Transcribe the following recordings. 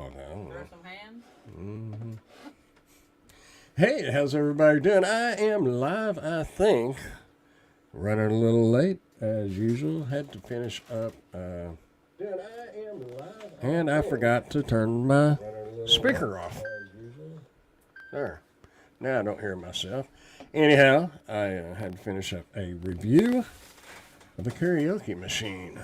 dog. I don't know. Throw some hands. Mm-hmm. Hey, how's everybody doing? I am live, I think. Running a little late, as usual. Had to finish up. Dude, I am live. And I forgot to turn my speaker off. There. Now I don't hear myself. Anyhow, I had to finish up a review of the karaoke machine.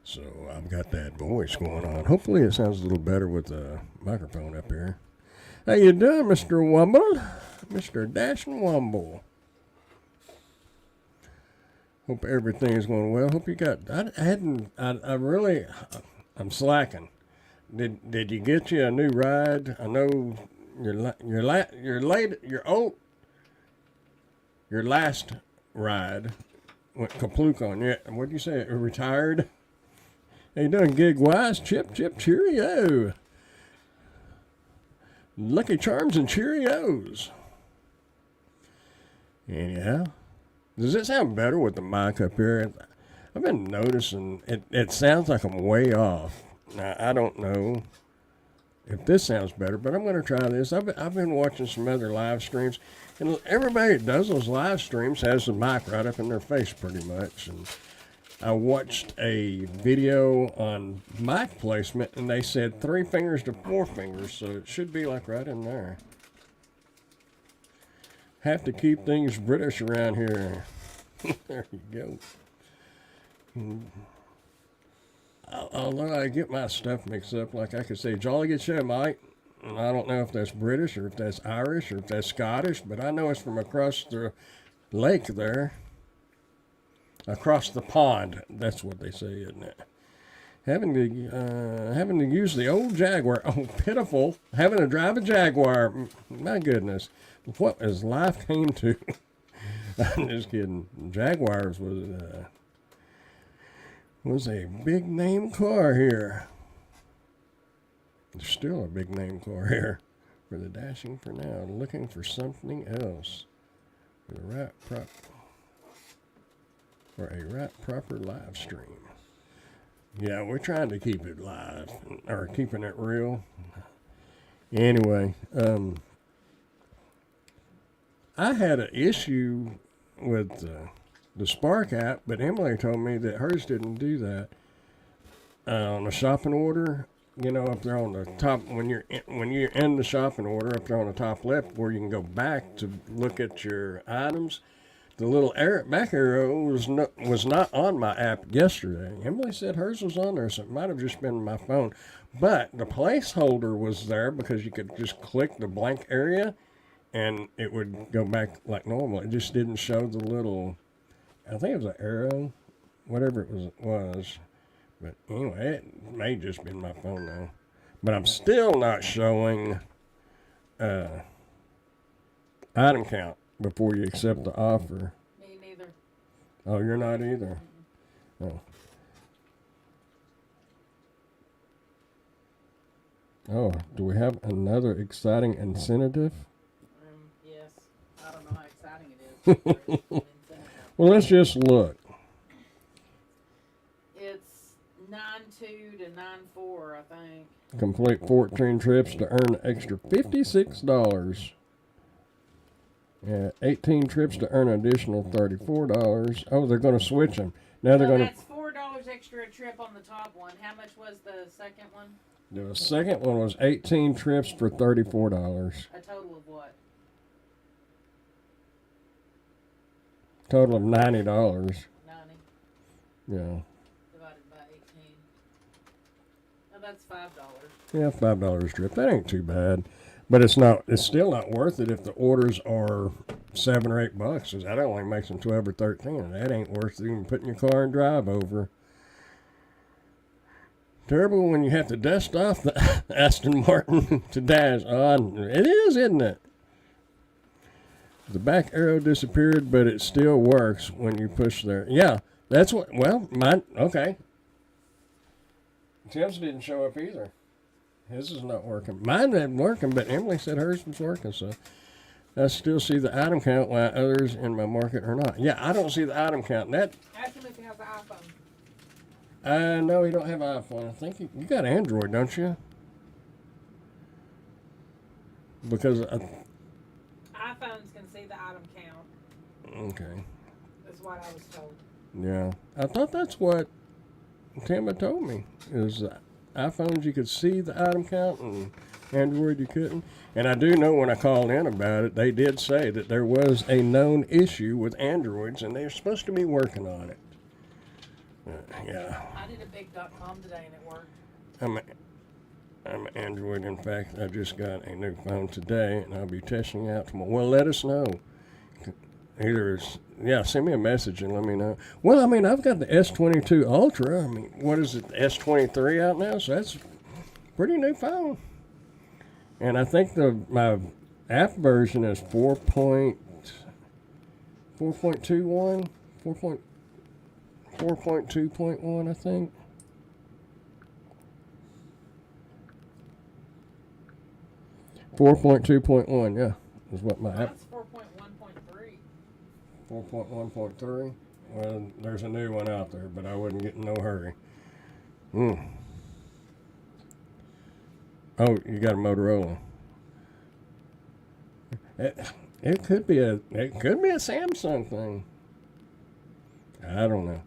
So I've got that voice going on. Hopefully it sounds a little better with the microphone up here. How you doing, Mr. Wumble? Mr. Dashing Wumble. Hope everything is going well. Hope you got. I'm slacking. Did you get you a new ride? I know your last ride went kaplook on you. What'd you say? Retired? How you doing, gig wise? Chip, cheerio. Lucky Charms and Cheerios. Anyhow, does it sound better with the mic up here? I've been noticing it sounds like I'm way off. Now, I don't know if this sounds better, but I'm going to try this. I've been watching some other live streams, and everybody that does those live streams has the mic right up in their face pretty much. And I watched a video on mic placement, and they said 3 fingers to 4 fingers, so it should be like right in there. Have to keep things British around here. There you go. Although I get my stuff mixed up, like I could say Jolly Good Show, Mike. And I don't know if that's British or if that's Irish or if that's Scottish, but I know it's from across the lake there. Across the pond, that's what they say, isn't it? Having to use the old Jaguar. Oh, pitiful. Having to drive a Jaguar. My goodness. What has life came to? I'm just kidding. Jaguars was a big name car here. There's still a big name car here. For the dashing for now. Looking for something else. For the proper live stream. Yeah, we're trying to keep it live, or keeping it real. Anyway, I had an issue with the Spark app, but Emily told me that hers didn't do that. On the shopping order, you know, up there on the top, when you're in the shopping order, up there on the top left, where you can go back to look at your items. The little back arrow was not on my app yesterday. Emily said hers was on there, so it might have just been my phone. But the placeholder was there because you could just click the blank area, and it would go back like normal. It just didn't show the little, I think it was an arrow, whatever it was. But anyway, it may just been my phone now. But I'm still not showing item count before you accept the offer. Me neither. Oh, you're not either? Oh. Oh, do we have another exciting incentive? Yes. I don't know how exciting it is. But there's an incentive. Well, let's just look. It's 9.2 to 9.4, I think. Complete 14 trips to earn an extra $56. 18 trips to earn an additional $34. Oh, they're going to switch them. Now they're going to. That's $4 extra a trip on the top one. How much was the second one? The second one was 18 trips for $34. A total of what? Total of $90. 90. Yeah. Divided by 18. Now that's $5. Yeah, $5 trip. That ain't too bad. But it's still not worth it if the orders are $7 or $8, because that only makes them 12 or 13. And that ain't worth even putting your car in drive over. Terrible when you have to dust off the Aston Martin to dash on. It is, isn't it? The back arrow disappeared, but it still works when you push there. Yeah, that's what. Well, mine. Okay. Tim's didn't show up either. His is not working. Mine isn't working, but Emily said hers was working, so I still see the item count while others in my market are not. Yeah, I don't see the item count. Ask him if he has an iPhone. No, he don't have an iPhone. I think you got Android, don't you? Because iPhones can see the item count. okay, Is what I was told. yeah, I thought that's what Tim had told me. Is iPhones you could see the item count and Android you couldn't. And I do know when I called in about it, they did say that there was a known issue with Androids and they're supposed to be working on it. Yeah. I did a big.com today and it worked. I'm Android. In fact, I just got a new phone today, and I'll be testing out tomorrow. Well, let us know. Send me a message and let me know. Well, I mean, I've got the S22 Ultra. I mean, what is it, the S23 out now? So that's a pretty new phone. And I think my app version is 4.21, 4.2.1, I think. .2.1, yeah, is what my app. That's 4.1.3. 4.1.3. Well, there's a new one out there, but I wouldn't get in no hurry. Oh, you got a Motorola. It could be a Samsung thing. I don't know.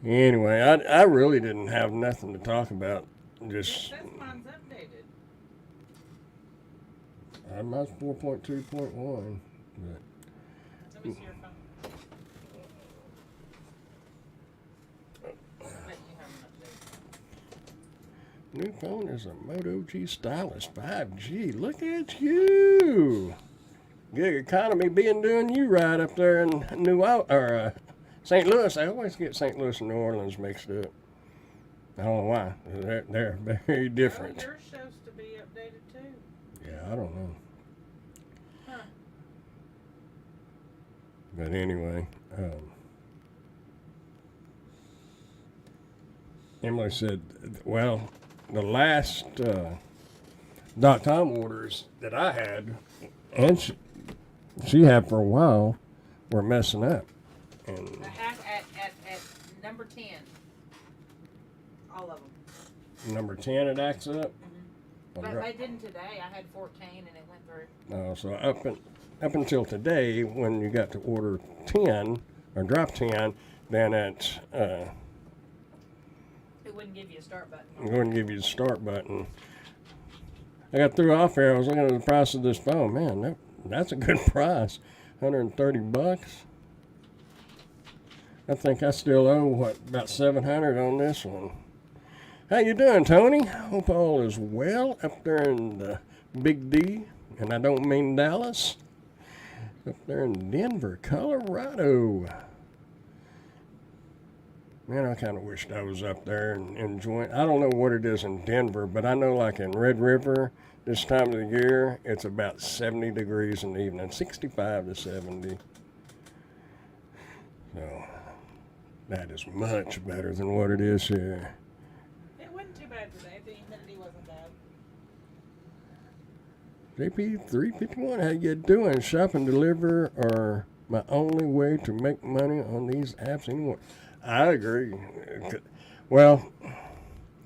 Anyway, I really didn't have nothing to talk about. Just. It says mine's updated. Mine's 4.2.1. But Let me see your phone. Bet you have an update. new phone is a Moto G Stylus 5G. Look at you. Gig economy being doing you right up there in St. Louis. I always get St. Louis and New Orleans mixed up. I don't know why. They're very different. Yours shows to be updated too. Yeah, I don't know. Huh. But anyway, Emily said, well, the last .com orders that I had, and she had for a while, were messing up. And At number 10. All of them. number 10, it acts up. But they didn't today. I had 14 and it went through. So up until today, when you got to order 10 or drop 10, then it wouldn't give you a start button. wouldn't give you the start button. I got through off here. I was looking at the price of this phone. Man, that's a good price, $130. I think I still owe about $700 on this one. How you doing, Tony? Hope all is well up there in the Big D, and I don't mean Dallas. Up there in Denver, Colorado. Man, I kind of wished I was up there and enjoying. I don't know what it is in Denver, but I know like in Red River, this time of the year, it's about 70 degrees in the evening, 65 to 70. So that is much better than what it is here. It wasn't too bad today. The humidity wasn't bad. JP351, how you doing? Shop and deliver are my only way to make money on these apps anymore. I agree. Well,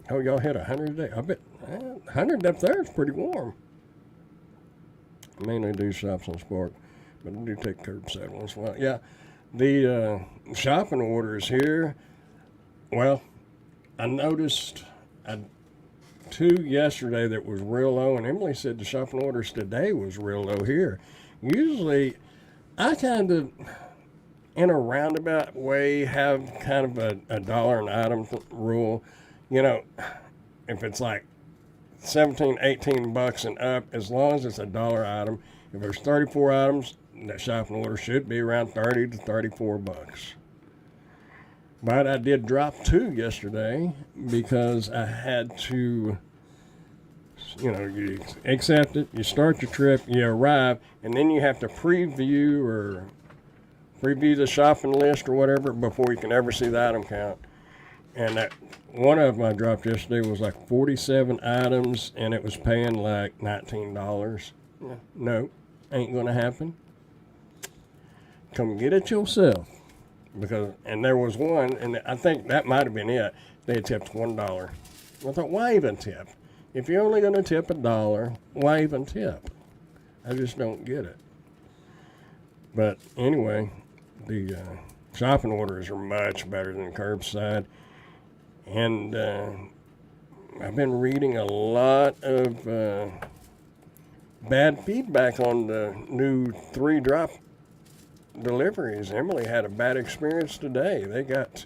y'all hit 100 a day. I bet 100 up there is pretty warm. I mainly do shops on Spark, but I do take curbside once in a while. Yeah, the shopping orders here, well, I noticed two yesterday that was real low, and Emily said the shopping orders today was real low here. Usually, I kind of, in a roundabout way, have kind of a dollar an item rule. You know, if it's like 17, 18 bucks and up, as long as it's a dollar item. If there's 34 items, that shopping order should be around 30 to 34 bucks. But I did drop 2 yesterday because I had to, you accept it, you start your trip, you arrive, and then you have to preview the shopping list or whatever before you can ever see the item count. And that one of them I dropped yesterday was like 47 items, and it was paying like $19. No, ain't gonna happen. Come get it yourself. And there was one, and I think that might have been it. They had tipped $1. I thought, why even tip? If you're only gonna tip $1, why even tip? I just don't get it. But anyway, the shopping orders are much better than curbside. And I've been reading a lot of bad feedback on the new 3-drop deliveries. Emily had a bad experience today. They got,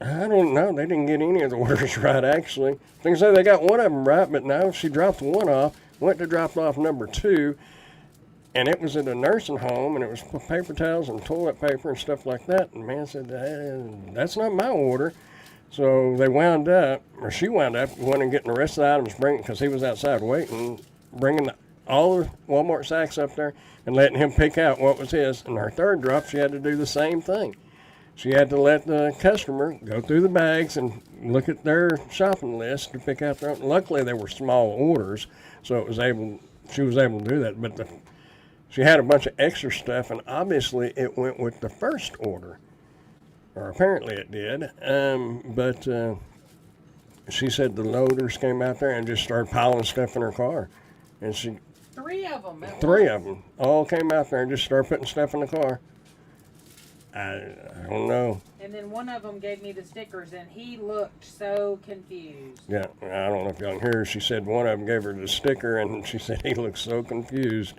I don't know, they didn't get any of the orders right, actually. Things like they got one of them right, but no, she dropped one off, went to drop off number 2, and it was at a nursing home, and it was paper towels and toilet paper and stuff like that. And the man said, that's not my order. So they wound up, or she wound up, going and getting the rest of the items, because he was outside waiting, bringing all the Walmart sacks up there and letting him pick out what was his. And her 3rd drop, she had to do the same thing. She had to let the customer go through the bags and look at their shopping list to pick out their own. Luckily, they were small orders, so she was able to do that. But she had a bunch of extra stuff, and obviously it went with the first order. Or apparently it did. But she said the loaders came out there and just started piling stuff in her car. And 3 of them. 3 of them all came out there and just started putting stuff in the car. I don't know. And then one of them gave me the stickers, and he looked so confused. Yeah, I don't know if y'all can hear her. She said one of them gave her the sticker, and she said he looked so confused.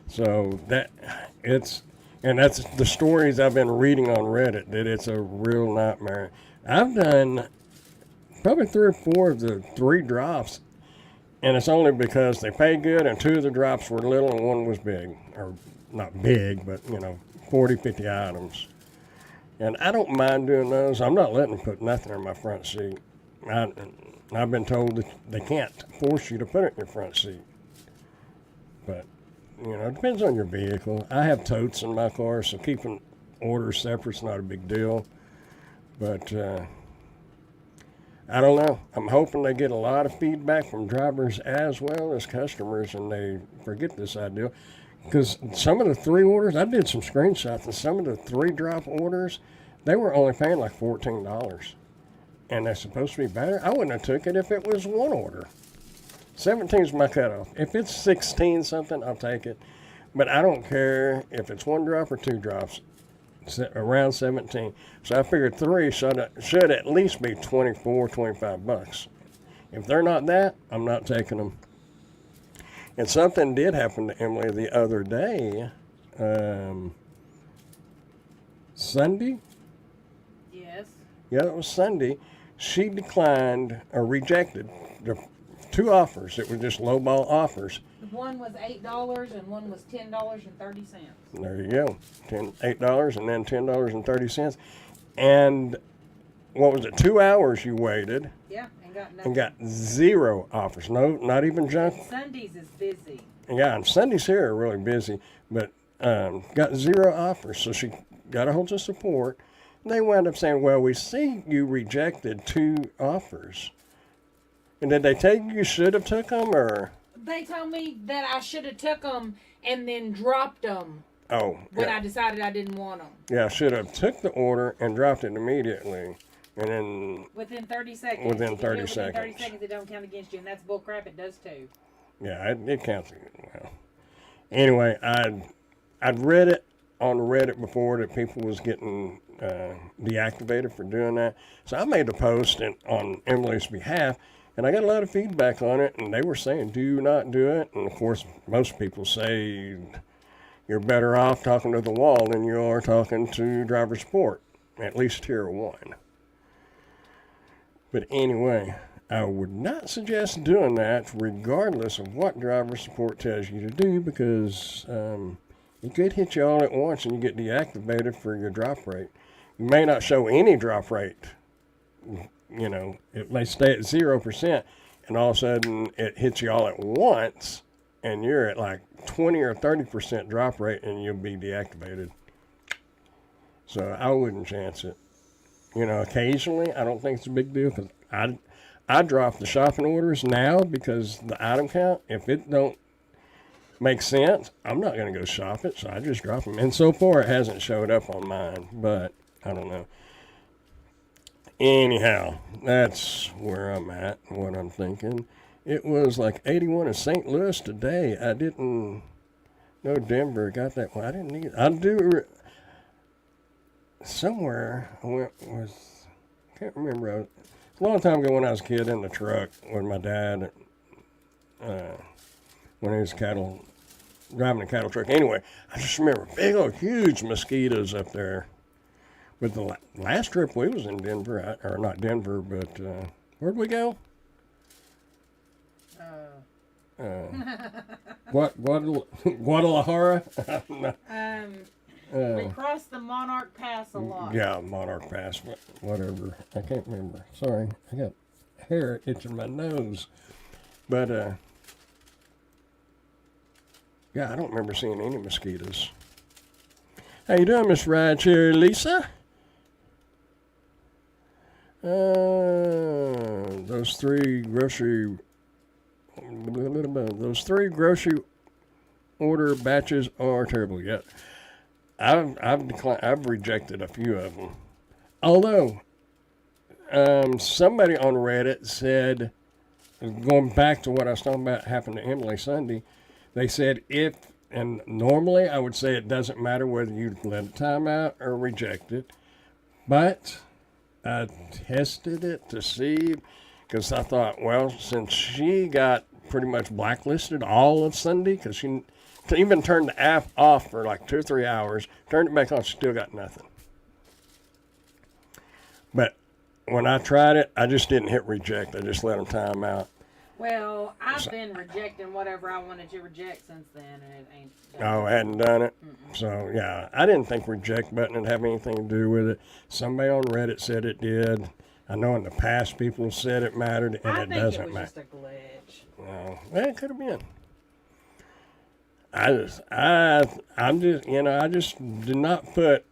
So that's the stories I've been reading on Reddit, that it's a real nightmare. I've done probably 3 or 4 of the 3 drops, and it's only because they pay good, and 2 of the drops were little and 1 was big. Or not big, but 40, 50 items. And I don't mind doing those. I'm not letting them put nothing in my front seat. I've been told that they can't force you to put it in your front seat. But it depends on your vehicle. I have totes in my car, so keeping orders separate is not a big deal. But I don't know. I'm hoping they get a lot of feedback from drivers as well as customers, and they forget this idea. Because some of the 3 orders, I did some screenshots, and some of the 3-drop orders, they were only paying like $14. And they're supposed to be better. I wouldn't have took it if it was 1 order. 17 is my cutoff. If it's 16 something, I'll take it. But I don't care if it's 1 drop or 2 drops. Around 17. So I figured 3 should at least be 24, 25 bucks. If they're not that, I'm not taking them. And something did happen to Emily the other day. Sunday? Yes. Yeah, it was Sunday. She declined or rejected the 2 offers. It was just lowball offers. One was $8 and one was $10.30. There you go. $8 and then $10.30. And what was it, 2 hours you waited? Yeah, and got nothing. And got 0 offers. No, not even junk. Sundays is busy. Yeah, and Sundays here are really busy, but got 0 offers. So she got a hold of support. And they wound up saying, well, we see you rejected 2 offers. And did they tell you should have took them, or? They told me that I should have took them and then dropped them. Oh, when yeah. I decided I didn't want them. Yeah, I should have took the order and dropped it immediately. And then within 30 seconds. Within 30 Within seconds. 30 seconds, it don't count against you, and that's bull crap. It does too. Yeah, it counts. Well, anyway, I'd read it on Reddit before that people was getting deactivated for doing that. So I made a post on Emily's behalf, and I got a lot of feedback on it, and they were saying, do not do it. And of course, most people say you're better off talking to the wall than you are talking to driver support, at least tier 1. But anyway, I would not suggest doing that regardless of what driver support tells you to do, because it could hit you all at once and you get deactivated for your drop rate. You may not show any drop rate. It may stay at 0%, and all of a sudden it hits you all at once, and you're at like 20 or 30% drop rate, and you'll be deactivated. So I wouldn't chance it. Occasionally, I don't think it's a big deal, because I drop the shopping orders now because the item count, if it don't make sense, I'm not going to go shop it, so I just drop them. And so far, it hasn't showed up on mine, but I don't know. Anyhow, that's where I'm at, what I'm thinking. It was like 81 in St. Louis today. I didn't know Denver got that one. I didn't need. I do. Somewhere I went with. Can't remember. A long time ago when I was a kid in the truck with my dad. When he was driving a cattle truck. Anyway, I just remember big old huge mosquitoes up there. But the last trip we was in Denver, or not Denver, but where'd we go? Guadalajara? We crossed the Monarch Pass a lot. Yeah, Monarch Pass, whatever. I can't remember. Sorry, I got hair itching my nose. But, yeah, I don't remember seeing any mosquitoes. How you doing, Miss Rideshare Lisa? Those three grocery order batches are terrible. Yet I've rejected a few of them. Although somebody on Reddit said, going back to what I was talking about happened to Emily Sunday, they said and normally I would say it doesn't matter whether you let a time out or reject it, but I tested it to see, because I thought, well, since she got pretty much blacklisted all of Sunday, because she even turned the app off for like 2 or 3 hours, turned it back on, she still got nothing. But when I tried it, I just didn't hit reject. I just let them time out. Well, I've been rejecting whatever I wanted to reject since then, and it ain't done. Oh, I hadn't done it? Mm-mm. So, yeah, I didn't think reject button would have anything to do with it. Somebody on Reddit said it did. I know in the past people said it mattered, and it doesn't matter. I think it was just a glitch. No, well, it could have been. I'm just, I just did not put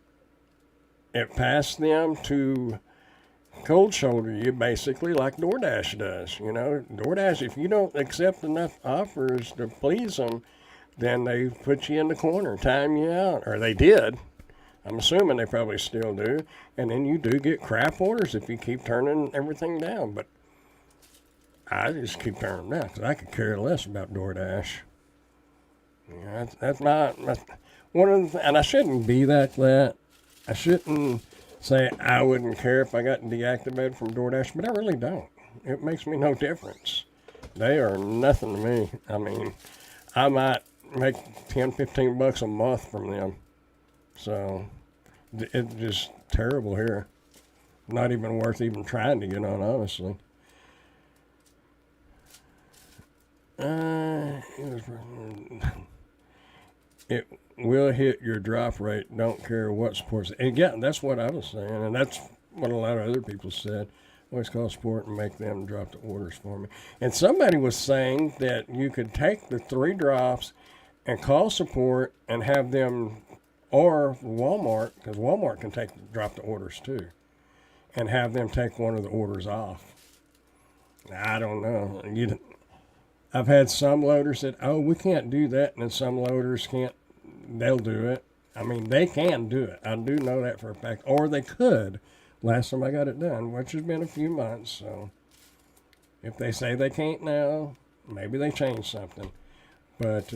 it past them to cold shoulder you basically like DoorDash does. DoorDash, if you don't accept enough offers to please them, then they put you in the corner, time you out, or they did. I'm assuming they probably still do. And then you do get crap orders if you keep turning everything down. But I just keep turning them down because I could care less about DoorDash. That's one of the and I shouldn't be that. I shouldn't say I wouldn't care if I got deactivated from DoorDash, but I really don't. It makes me no difference. They are nothing to me. I mean, I might make $10-15 a month from them. So it's just terrible here. Not even worth even trying to get on, honestly. It will hit your drop rate. Don't care what sports. And yeah, that's what I was saying, and that's what a lot of other people said. Always call support and make them drop the orders for me. And somebody was saying that you could take the 3 drops and call support and have them, or Walmart, because Walmart can drop the orders too, and have them take one of the orders off. I don't know. I've had some loaders that, we can't do that, and then some loaders can't. They'll do it. I mean, they can do it. I do know that for a fact. Or they could. Last time I got it done, which has been a few months. So if they say they can't now, maybe they changed something. But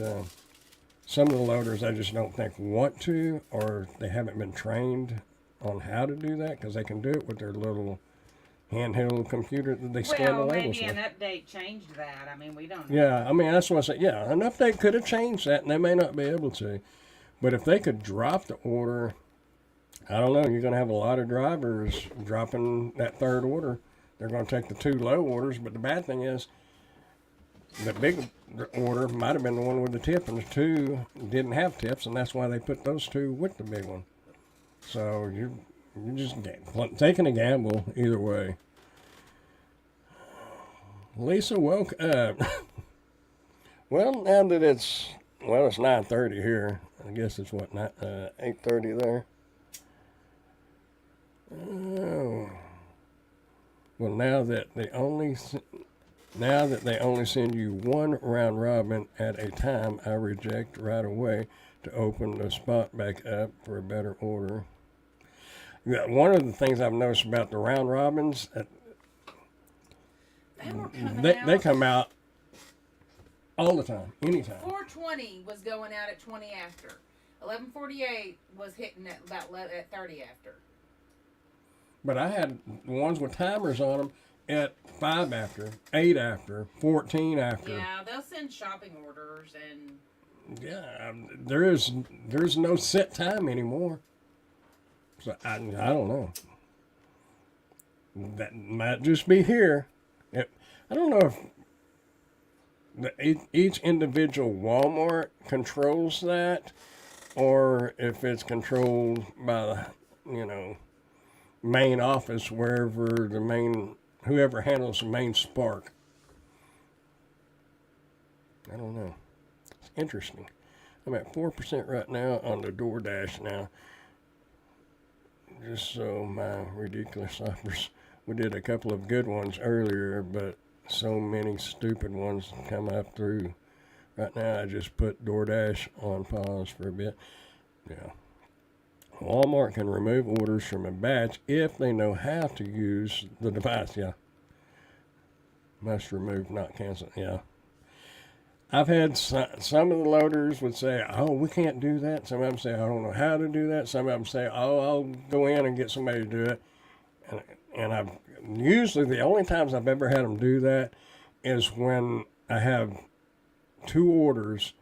some of the loaders I just don't think want to, or they haven't been trained on how to do that, because they can do it with their little handheld computer that they scan the labels with. Maybe an update changed that. I mean, we don't know. Yeah, I mean, that's what I said. Yeah, an update could have changed that, and they may not be able to. But if they could drop the order, I don't know, you're going to have a lot of drivers dropping that 3rd order. They're going to take the 2 low orders, but the bad thing is the big order might have been the one with the tip, and the 2 didn't have tips, and that's why they put those 2 with the big one. So you're just taking a gamble either way. Lisa woke up. Well, now that it's 9:30 here. I guess it's 8:30 there. Oh. Well, now that they only send you 1 round robin at a time, I reject right away to open the spot back up for a better order. Yeah, one of the things I've noticed about the round robins, they come out All the time, anytime. 420 was going out at 20 after. 11:48 was hitting at about at 30 after. But I had ones with timers on them at 5 after, 8 after, 14 after. Yeah, they'll send shopping orders and. Yeah, there's no set time anymore. So I don't know. That might just be here. I don't know if each individual Walmart controls that, or if it's controlled by the main office, whoever handles the main spark. I don't know. It's interesting. I'm at 4% right now on the DoorDash now. Just so my ridiculous offers. We did a couple of good ones earlier, but so many stupid ones come up through. Right now, I just put DoorDash on pause for a bit. Yeah. Walmart can remove orders from a batch if they know how to use the device. Yeah. Must remove, not cancel. Yeah. I've had some of the loaders would say, "Oh, we can't do that." Some of them say, "I don't know how to do that." Some of them say, "Oh, I'll go in and get somebody to do it." And I've usually the only times I've ever had them do that is when I have 2 orders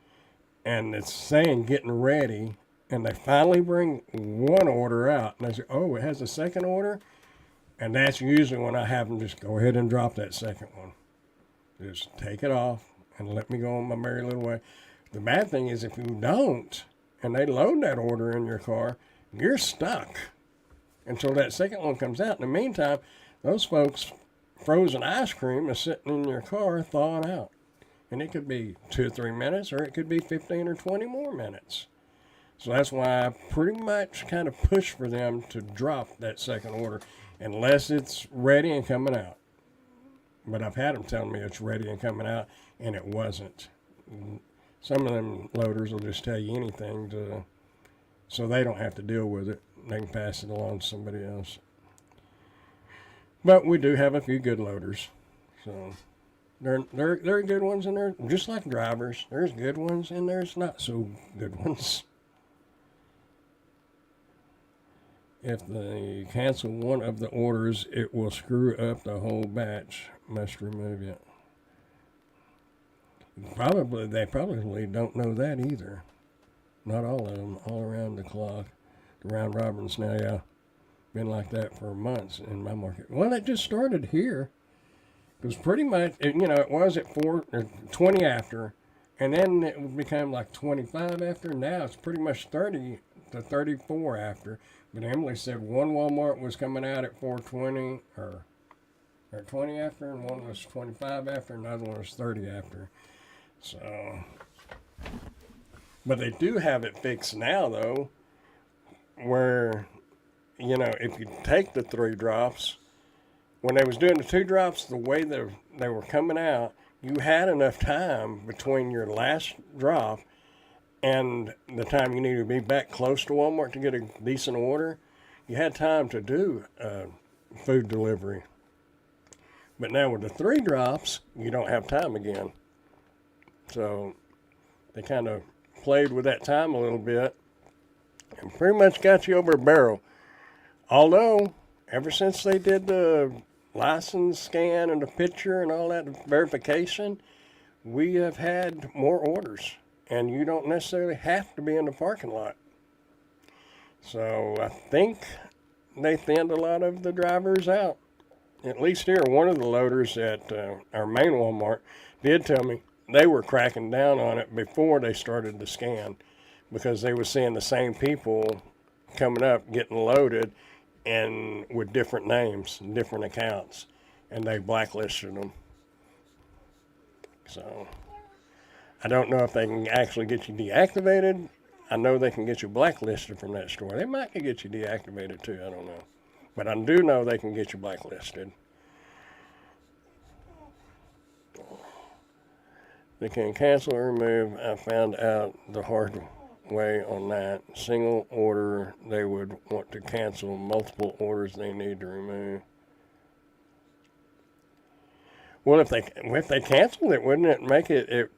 and it's saying getting ready, and they finally bring one order out, and I say, "Oh, it has a second order," and that's usually when I have them just go ahead and drop that second one. Just take it off and let me go on my merry little way. The bad thing is if you don't, and they load that order in your car, you're stuck until that second one comes out. In the meantime, those folks' frozen ice cream is sitting in your car thawing out. And it could be 2 or 3 minutes, or it could be 15 or 20 more minutes. So that's why I pretty much kind of push for them to drop that second order unless it's ready and coming out. But I've had them tell me it's ready and coming out, and it wasn't. Some of them loaders will just tell you anything so they don't have to deal with it. They can pass it along to somebody else. But we do have a few good loaders. So there are good ones, and they're just like drivers. There's good ones, and there's not so good ones. If they cancel one of the orders, it will screw up the whole batch. Must remove it. They probably don't know that either. Not all of them, all around the clock. The round robins now, yeah. Been like that for months in my market. Well, it just started here. It was pretty much, it was at 20 after, and then it became like 25 after. Now it's pretty much 30 to 34 after. But Emily said one Walmart was coming out at 4:20 or 20 after, and one was 25 after, and another one was 30 after. So, but they do have it fixed now, though, where, if you take the 3 drops, when they was doing the 2 drops, the way they were coming out, you had enough time between your last drop and the time you needed to be back close to Walmart to get a decent order. You had time to do food delivery. But now with the 3 drops, you don't have time again. So they kind of played with that time a little bit and pretty much got you over a barrel. Although, ever since they did the license scan and the picture and all that verification, we have had more orders. And you don't necessarily have to be in the parking lot. So I think they thinned a lot of the drivers out. At least here, one of the loaders at our main Walmart did tell me they were cracking down on it before they started the scan, because they were seeing the same people coming up getting loaded and with different names, different accounts, and they blacklisted them. So I don't know if they can actually get you deactivated. I know they can get you blacklisted from that store. They might can get you deactivated too, I don't know. But I do know they can get you blacklisted. They can cancel or remove. I found out the hard way on that. Single order, they would want to cancel. Multiple orders they need to remove. Well, if they canceled it, wouldn't it make it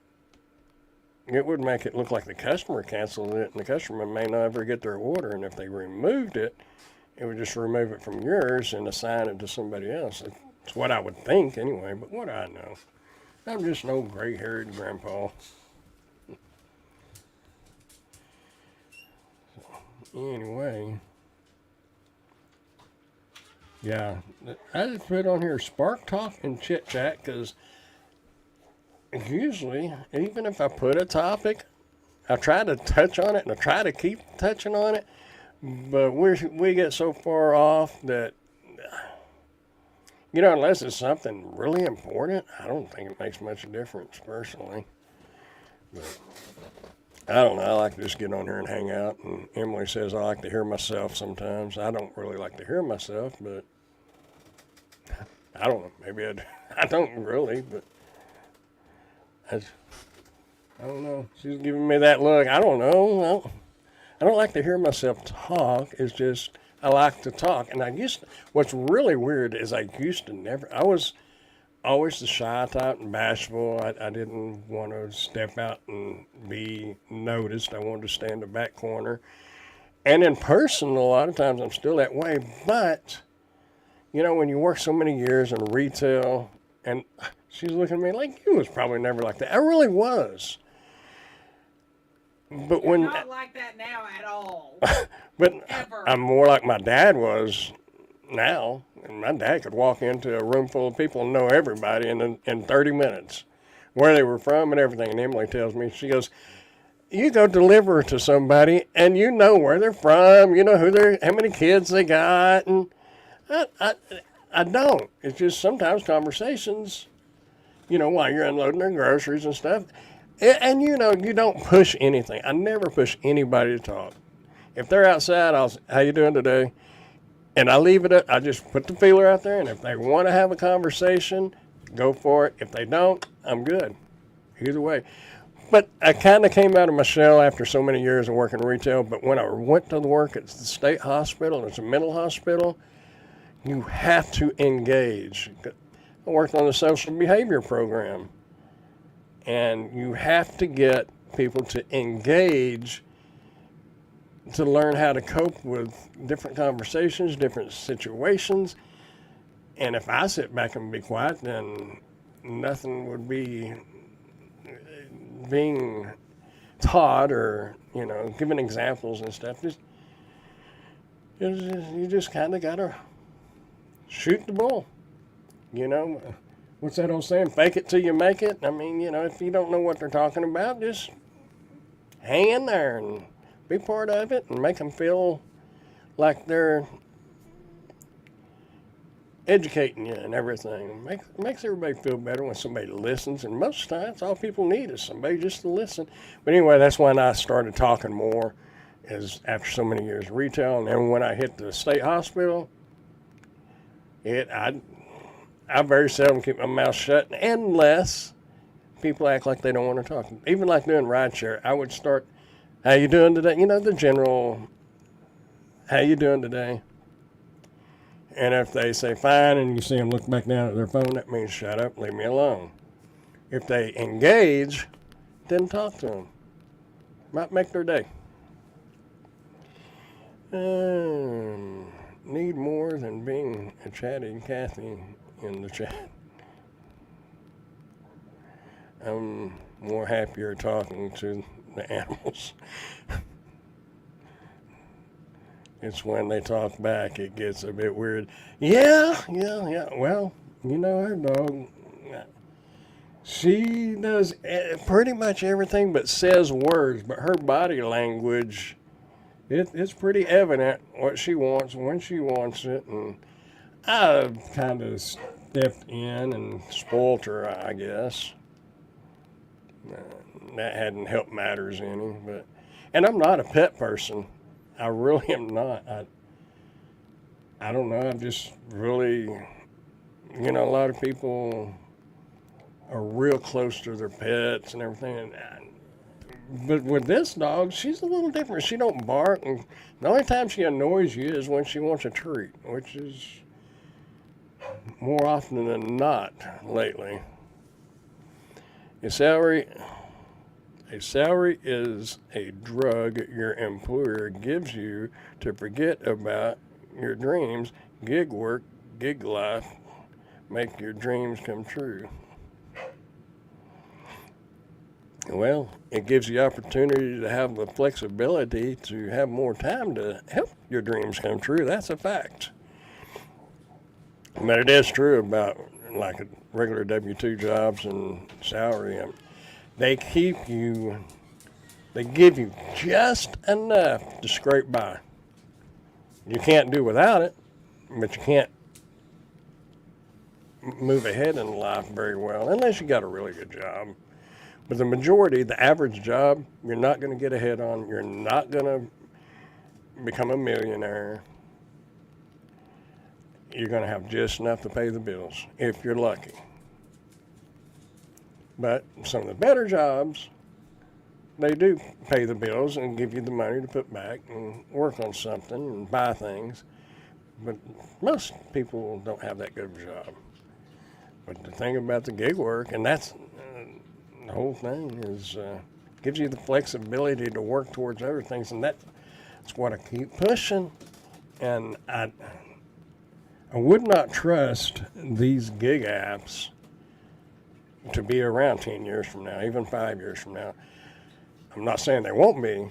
it would make it look like the customer canceled it, and the customer may not ever get their order. And if they removed it, it would just remove it from yours and assign it to somebody else. It's what I would think anyway, but what do I know? I'm just an old gray-haired grandpa. So, anyway, yeah, I just put on here Spark Talk and Chit Chat because usually, even if I put a topic, I try to touch on it and I try to keep touching on it. But we get so far off that, unless it's something really important, I don't think it makes much difference personally. But I don't know. I like to just get on here and hang out. And Emily says I like to hear myself sometimes. I don't really like to hear myself, but I don't know. Maybe I don't really, but I don't know. She's giving me that look. I don't know. I don't like to hear myself talk. It's just I like to talk. And what's really weird is I was always the shy type and bashful. I didn't want to step out and be noticed. I wanted to stay in the back corner. And in person, a lot of times I'm still that way. But, when you work so many years in retail, and she's looking at me like, you was probably never like that. I really was. But You're not like that now at all. But Ever. I'm more like my dad was now. And my dad could walk into a room full of people and know everybody in 30 minutes, where they were from and everything. And Emily tells me, she goes, you go deliver to somebody and you know where they're from, you know how many kids they got. And I don't. It's just sometimes conversations, while you're unloading their groceries and stuff. And you don't push anything. I never push anybody to talk. If they're outside, I'll say, how you doing today? And I leave it up. I just put the feeler out there, and if they want to have a conversation, go for it. If they don't, I'm good. Either way. But I kind of came out of my shell after so many years of working retail. But when I went to work at the state hospital, it's a mental hospital, you have to engage. I worked on the social behavior program. And you have to get people to engage to learn how to cope with different conversations, different situations. And if I sit back and be quiet, then nothing would be being taught or, giving examples and stuff. You just kind of got to shoot the bull, What's that old saying? Fake it till you make it. I mean, if you don't know what they're talking about, just hang in there and be part of it and make them feel like they're educating you and everything. Makes everybody feel better when somebody listens. And most times, all people need is somebody just to listen. But anyway, that's when I started talking more, is after so many years of retail. And then when I hit the state hospital, I very seldom keep my mouth shut unless people act like they don't want to talk. Even like doing rideshare, I would start, how you doing today? The general, how you doing today? And if they say fine and you see them look back down at their phone, that means shut up, leave me alone. If they engage, then talk to them. Might make their day. Need more than being a chatty Kathy in the chat. I'm more happier talking to the animals. It's when they talk back it gets a bit weird. Yeah. Well, our dog, she does pretty much everything but says words, but her body language, it's pretty evident what she wants when she wants it. And I've kind of stepped in and spoiled her, I guess. That hadn't helped matters any, and I'm not a pet person. I really am not. I don't know. I'm just really, a lot of people are real close to their pets and everything. But with this dog, she's a little different. She don't bark, and the only time she annoys you is when she wants a treat, which is more often than not lately. Your salary, A salary is a drug your employer gives you to forget about your dreams. Gig work, gig life, make your dreams come true. Well, it gives you opportunity to have the flexibility to have more time to help your dreams come true. That's a fact. But it is true about like regular W-2 jobs and salary. They keep you, they give you just enough to scrape by. You can't do without it, but you can't move ahead in life very well unless you got a really good job. But the majority, the average job, you're not going to get ahead on. You're not going to become a millionaire. You're going to have just enough to pay the bills if you're lucky. But some of the better jobs, they do pay the bills and give you the money to put back and work on something and buy things. But most people don't have that good of a job. But the thing about the gig work, and that's the whole thing, is gives you the flexibility to work towards other things, and that's what I keep pushing. And I would not trust these gig apps to be around 10 years from now, even 5 years from now. I'm not saying they won't be,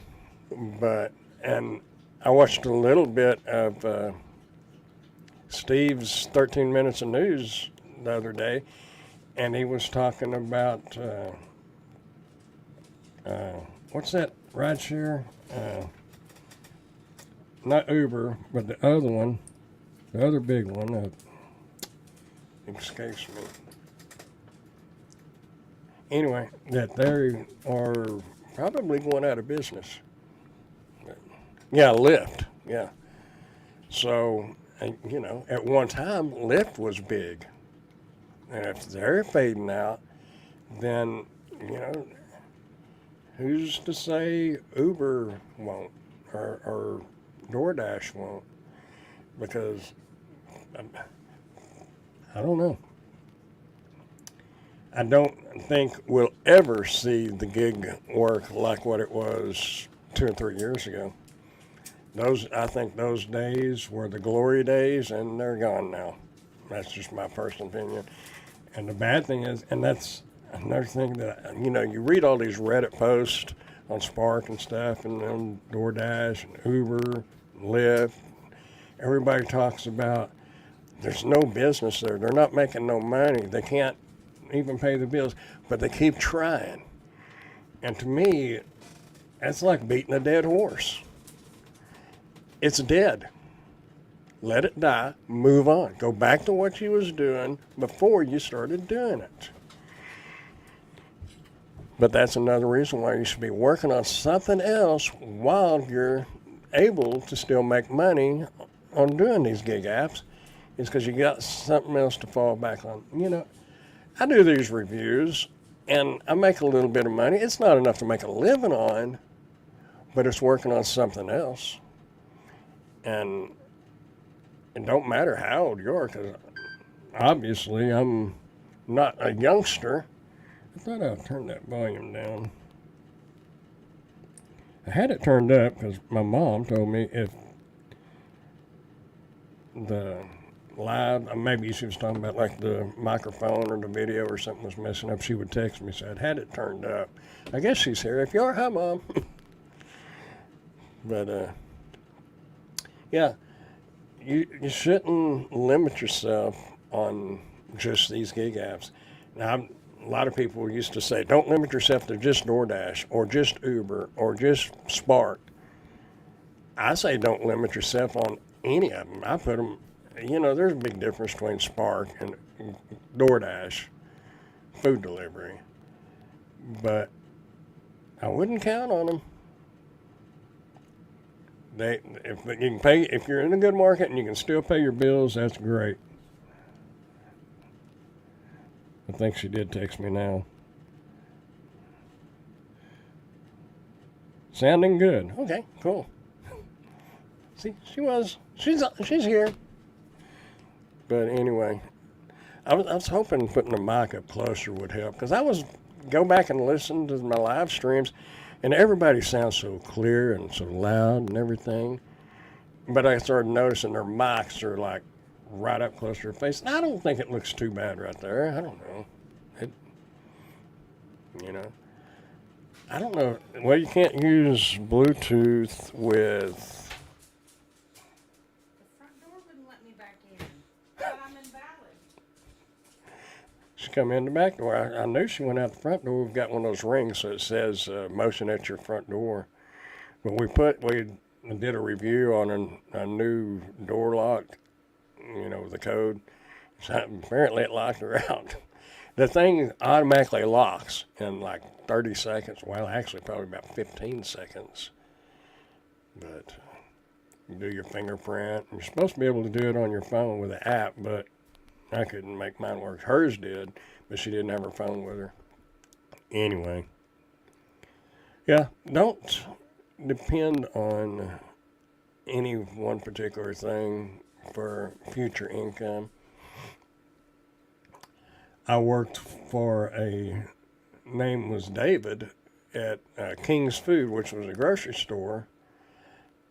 but, and I watched a little bit of Steve's 13 Minutes of News the other day, and he was talking about, what's that rideshare? Not Uber, but the other one, the other big one, escapes me. Anyway, that they are probably going out of business. Yeah, Lyft, yeah. So, you know, at one time, Lyft was big. And if they're fading out, then, you know, who's to say Uber won't or DoorDash won't? Because I don't know. I don't think we'll ever see the gig work like what it was 2 or 3 years ago. I think those days were the glory days, and they're gone now. That's just my personal opinion. And the bad thing is, and that's another thing that, you know, you read all these Reddit posts on Spark and stuff, and on DoorDash and Uber, and Lyft. Everybody talks about there's no business there. They're not making no money. They can't even pay the bills, but they keep trying. And to me, that's like beating a dead horse. It's dead. Let it die, move on. Go back to what you was doing before you started doing it. But that's another reason why you should be working on something else while you're able to still make money on doing these gig apps, is because you got something else to fall back on. You know, I do these reviews, and I make a little bit of money. It's not enough to make a living on, but it's working on something else. And it don't matter how old you are, because obviously I'm not a youngster. I thought I'd turn that volume down. I had it turned up because my mom told me if the live, maybe she was talking about like the microphone or the video or something was messing up, she would text me, so I'd had it turned up. I guess she's here. If you are, hi, Mom. But, yeah, you shouldn't limit yourself on just these gig apps. Now, a lot of people used to say, don't limit yourself to just DoorDash or just Uber or just Spark. I say don't limit yourself on any of them. I put them, you know, there's a big difference between Spark and DoorDash, food delivery. But I wouldn't count on them. If you can pay, if you're in a good market and you can still pay your bills, that's great. I think she did text me now. Sounding good. Okay, cool. See, she's here. But anyway, I was hoping putting the mic up closer would help, because I was go back and listen to my live streams, and everybody sounds so clear and so loud and everything. But I started noticing their mics are like right up close to their face. And I don't think it looks too bad right there. I don't know. It, you know, I don't know. Well, you can't use Bluetooth with. The front door wouldn't let me back in. But I'm invalid. She come in the back door. I knew she went out the front door. We've got one of those rings so it says motion at your front door. But we did a review on a new door lock, with the code. So apparently it locked her out. The thing automatically locks in like 30 seconds. Well, actually probably about 15 seconds. But you do your fingerprint. You're supposed to be able to do it on your phone with an app, but I couldn't make mine work. Hers did, but she didn't have her phone with her. Anyway. Yeah, don't depend on any one particular thing for future income. I worked for name was David at King's Food, which was a grocery store,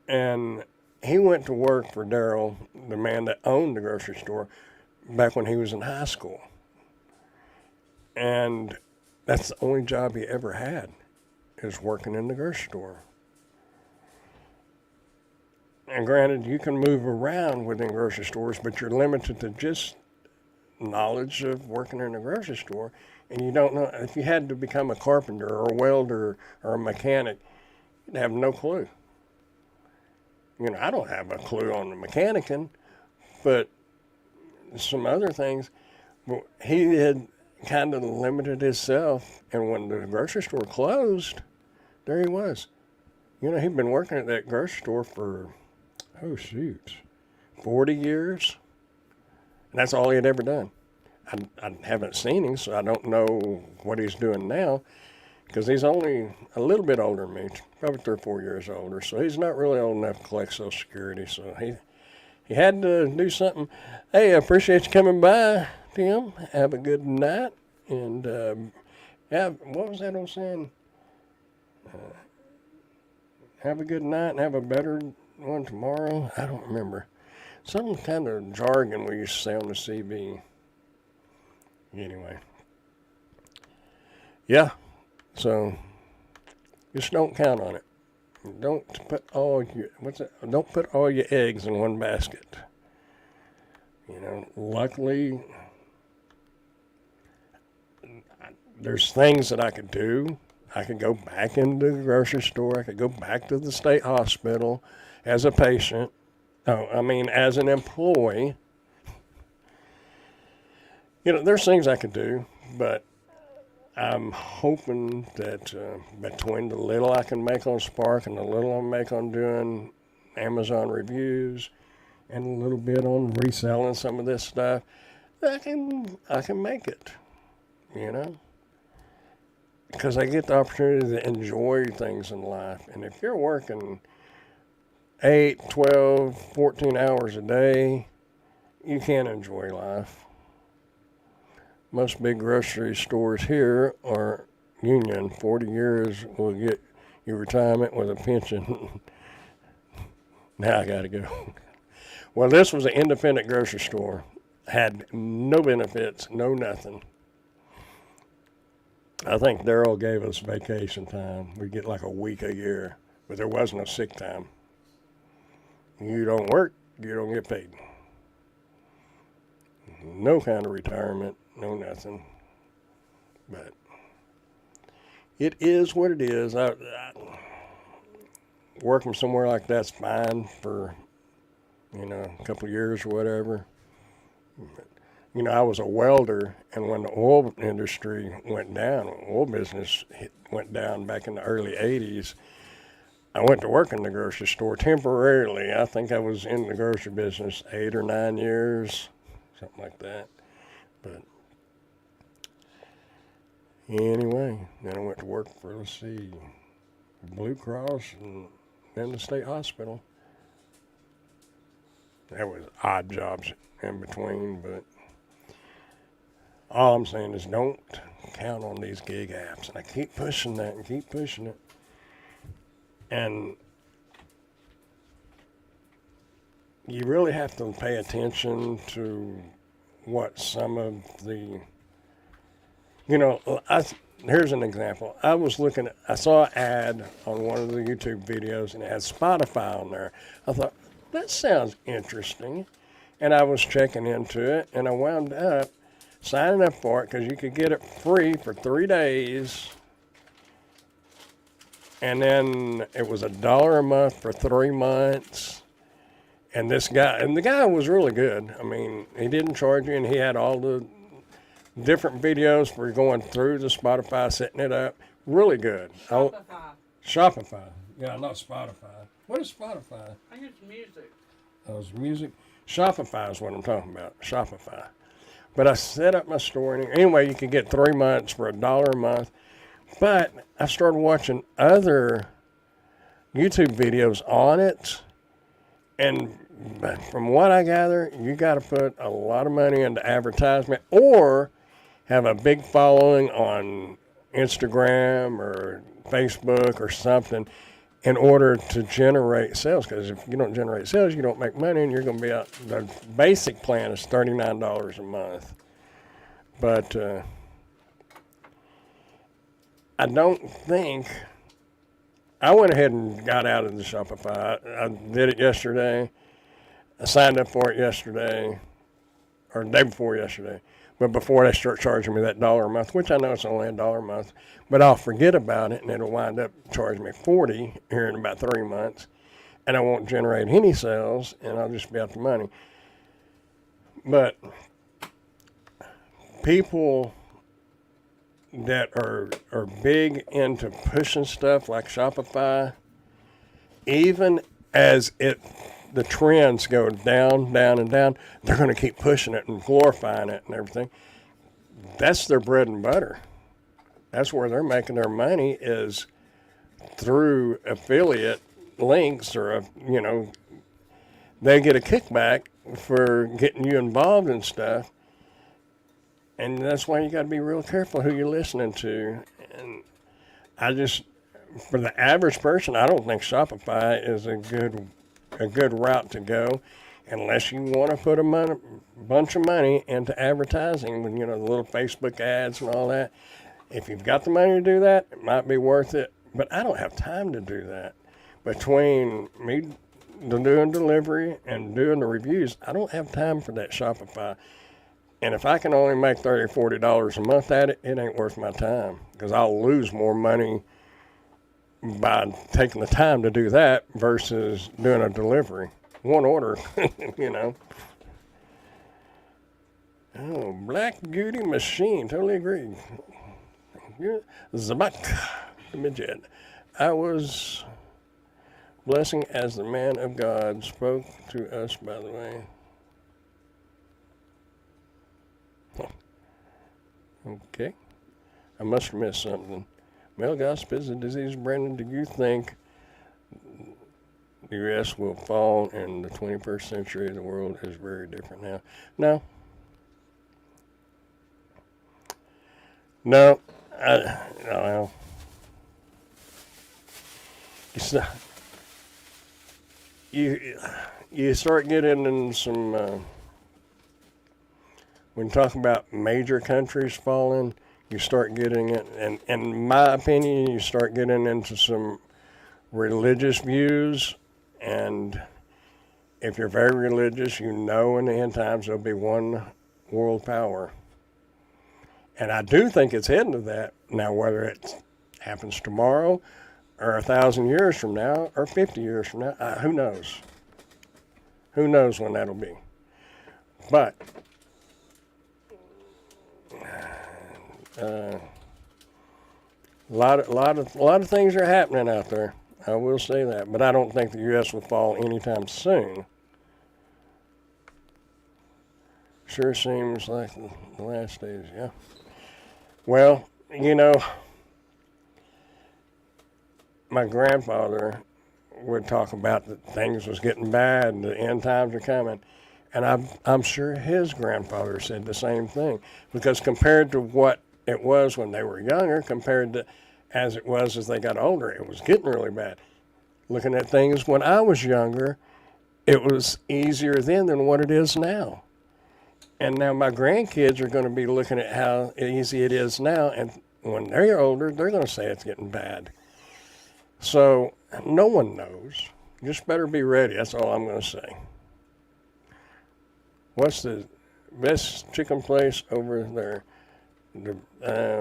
and he went to work for Daryl, the man that owned the grocery store, back when he was in high school. And that's the only job he ever had, is working in the grocery store. And granted, you can move around within grocery stores, but you're limited to just knowledge of working in a grocery store. And you don't know, if you had to become a carpenter or a welder or a mechanic, you'd have no clue. I don't have a clue on the mechanicing, but some other things. But he had kind of limited himself, and when the grocery store closed, there he was. He'd been working at that grocery store for 40 years. And that's all he had ever done. I haven't seen him, so I don't know what he's doing now, because he's only a little bit older than me, probably 3 or 4 years older. So he's not really old enough to collect Social Security. So he had to do something. Hey, I appreciate you coming by, Tim. Have a good night. And what was that old saying? Have a good night and have a better one tomorrow. I don't remember. Some kind of jargon we used to say on the CB. Anyway. Yeah. So just don't count on it. Don't put all your eggs in one basket. Luckily there's things that I could do. I could go back into the grocery store. I could go back to the state hospital as a patient. As an employee. There's things I could do, but I'm hoping that between the little I can make on Spark and the little I make on doing Amazon reviews and a little bit on reselling some of this stuff, I can make it, because I get the opportunity to enjoy things in life. And if you're working 8, 12, 14 hours a day, you can't enjoy life. Most big grocery stores here are union. 40 years will get your retirement with a pension. Now I gotta go. Well, this was an independent grocery store. Had no benefits, no nothing. I think Daryl gave us vacation time. We get like a week a year, but there was no sick time. You don't work, you don't get paid. No kind of retirement, no nothing. But it is what it is. Working somewhere like that's fine for, a couple of years or whatever. I was a welder, and when the oil industry went down, oil business went down back in the early 80s, I went to work in the grocery store temporarily. I think I was in the grocery business 8 or 9 years, something like that. But anyway, then I went to work for, Blue Cross and then the state hospital. There was odd jobs in between, but all I'm saying is don't count on these gig apps. And I keep pushing that and keep pushing it. And you really have to pay attention to what some of the, here's an example. I saw an ad on one of the YouTube videos and it had Spotify on there. I thought, that sounds interesting. And I was checking into it and I wound up signing up for it because you could get it free for 3 days. And then it was $1 a month for 3 months. And the guy was really good. I mean, he didn't charge you, and he had all the different videos for going through the Spotify, setting it up. Really good. Shopify. Yeah, not Spotify. What is Spotify? I think it's music. Oh, it's music. Shopify is what I'm talking about. Shopify. But I set up my store. Anyway, you can get 3 months for $1 a month. But I started watching other YouTube videos on it. And from what I gather, you got to put a lot of money into advertisement or have a big following on Instagram or Facebook or something in order to generate sales. Because if you don't generate sales, you don't make money, and you're going to be out. The basic plan is $39 a month. But I don't think, I went ahead and got out of the Shopify. I did it yesterday. I signed up for it yesterday, or the day before yesterday. But before they start charging me that $1 a month, which I know it's only $1 a month, but I'll forget about it and it'll wind up charging me $40 here in about 3 months, and I won't generate any sales, and I'll just be out the money. But people that are big into pushing stuff like Shopify, even as the trends go down, down, and down, they're going to keep pushing it and glorifying it and everything. That's their bread and butter. That's where they're making their money, is through affiliate links, or they get a kickback for getting you involved in stuff. And that's why you got to be real careful who you're listening to. And for the average person, I don't think Shopify is a good route to go, unless you want to put a bunch of money into advertising with, the little Facebook ads and all that. If you've got the money to do that, it might be worth it. But I don't have time to do that. Between me doing delivery and doing the reviews, I don't have time for that Shopify. And if I can only make $30 or $40 a month at it, it ain't worth my time, because I'll lose more money by taking the time to do that versus doing a delivery. One order, Oh, Black Beauty Machine, totally agree. Zabak, the midget. I was blessing as the man of God spoke to us, by the way. Okay. I must have missed something. Male gossip is a disease. Brandon, do you think the U.S. will fall in the 21st century? The world is very different now. No. No. No. You start getting in some... when you talk about major countries falling, you start getting it, and in my opinion, you start getting into some religious views. And if you're very religious, in the end times there'll be one world power. And I do think it's heading to that. Now, whether it happens tomorrow or 1,000 years from now or 50 years from now, who knows? Who knows when that'll be? But a lot of things are happening out there. I will say that, but I don't think the U.S. will fall anytime soon. Sure seems like the last days, yeah. Well, my grandfather would talk about that things was getting bad and the end times are coming. And I'm sure his grandfather said the same thing, because compared to what it was when they were younger, compared to as it was as they got older, it was getting really bad. Looking at things when I was younger, it was easier then than what it is now. And now my grandkids are going to be looking at how easy it is now, and when they're older, they're going to say it's getting bad. So no one knows. Just better be ready. That's all I'm going to say. What's the best chicken place over there?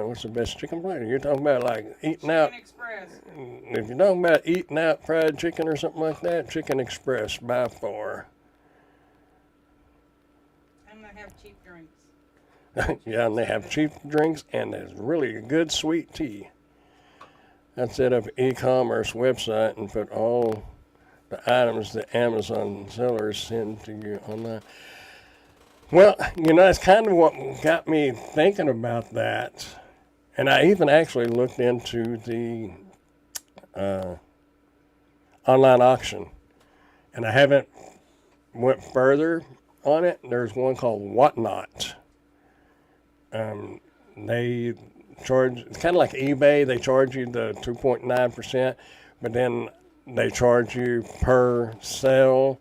What's the best chicken place? You're talking about like eating Chicken out. Express. If you're talking about eating out fried chicken or something like that, Chicken Express by far. And they have cheap drinks. Yeah, and they have cheap drinks and there's really good sweet tea. I'd set up an e-commerce website and put all the items that Amazon sellers send to you online. Well, that's kind of what got me thinking about that. And I even actually looked into the online auction. And I haven't went further on it. There's one called Whatnot. They charge, it's kind of like eBay. They charge you the 2.9%, but then they charge you per sale.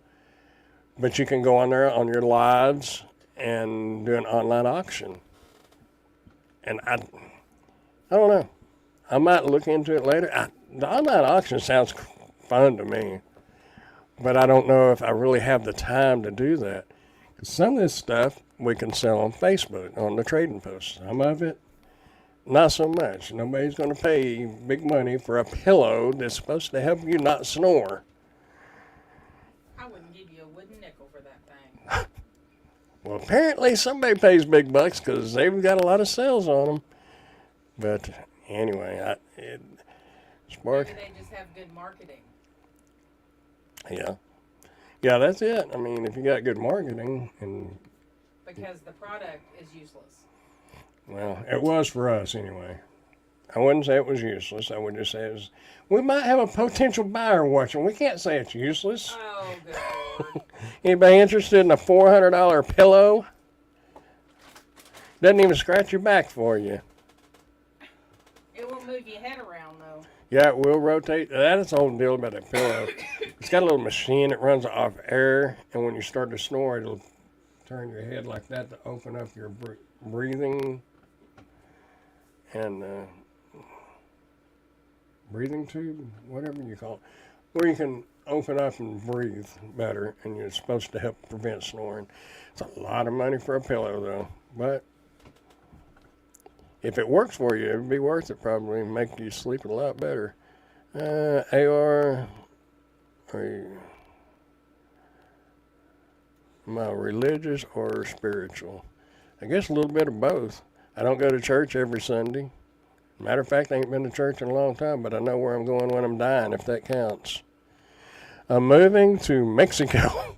But you can go on there on your lives and do an online auction. And I don't know. I might look into it later. The online auction sounds fun to me, but I don't know if I really have the time to do that. 'Cause some of this stuff we can sell on Facebook, on the trading post. Some of it, not so much. Nobody's going to pay big money for a pillow that's supposed to help you not snore. I wouldn't give you a wooden nickel for that thing. Well, apparently somebody pays big bucks because they've got a lot of sales on them. But anyway, Spark. Maybe they just have good marketing. Yeah. Yeah, that's it. I mean, if you got good marketing, and Because the product is useless. well, it was for us anyway. I wouldn't say it was useless. I would just say it was. We might have a potential buyer watching. We can't say it's useless. Oh, good Lord. Anybody interested in a $400 pillow? Doesn't even scratch your back for you. It will move your head around, though. Yeah, it will rotate. That's the whole deal about that pillow. It's got a little machine that runs off air, and when you start to snore, it'll turn your head like that to open up your breathing and breathing tube, whatever you call it, where you can open up and breathe better, and you're supposed to help prevent snoring. It's a lot of money for a pillow, though, but if it works for you, it'd be worth it probably, make you sleep a lot better. AR, am I religious or spiritual? I guess a little bit of both. I don't go to church every Sunday. Matter of fact, I ain't been to church in a long time, but I know where I'm going when I'm dying, if that counts. I'm moving to Mexico.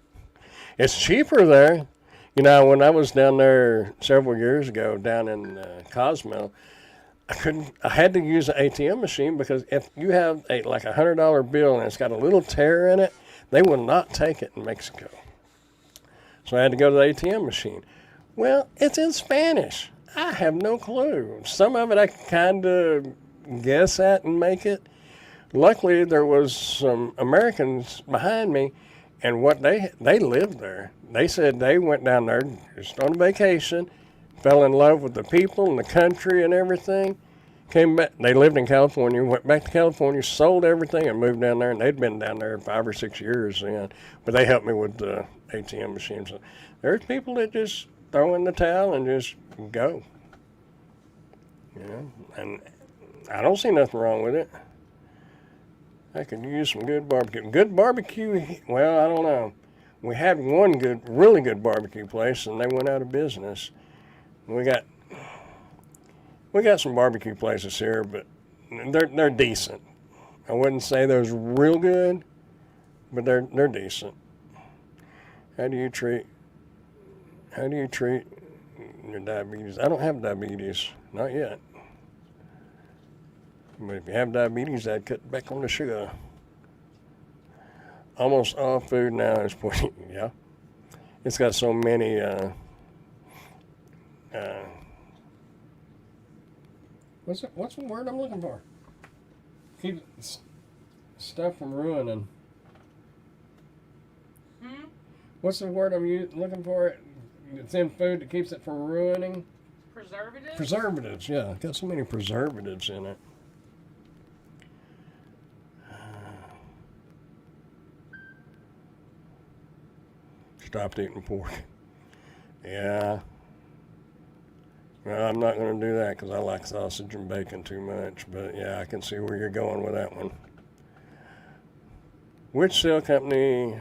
It's cheaper there. When I was down there several years ago, down in Cozumel, I had to use an ATM machine because if you have like $100 bill and it's got a little tear in it, they will not take it in Mexico. So I had to go to the ATM machine. Well, it's in Spanish. I have no clue. Some of it I can kind of guess at and make it. Luckily, there was some Americans behind me, and they lived there. They said they went down there just on vacation, fell in love with the people and the country and everything. Came back. They lived in California, went back to California, sold everything, and moved down there. And they'd been down there 5 or 6 years then. But they helped me with the ATM machines. So there's people that just throw in the towel and just go. And I don't see nothing wrong with it. I could use some good barbecue. Good barbecue, well, I don't know. We had one really good barbecue place, and they went out of business. We got some barbecue places here, but they're decent. I wouldn't say they're real good, but they're decent. How do you treat your diabetes? I don't have diabetes, not yet. But if you have diabetes, I'd cut back on the sugar. Almost all food now is poison. Yeah. It's got so many. What's the word I'm looking for? Keep stuff from ruining. What's the word I'm looking for? It's in food that keeps it from ruining. Preservatives? Preservatives, yeah. Got so many preservatives in it. Stopped eating pork. Yeah. Well, I'm not going to do that because I like sausage and bacon too much. But yeah, I can see where you're going with that one. Which cell company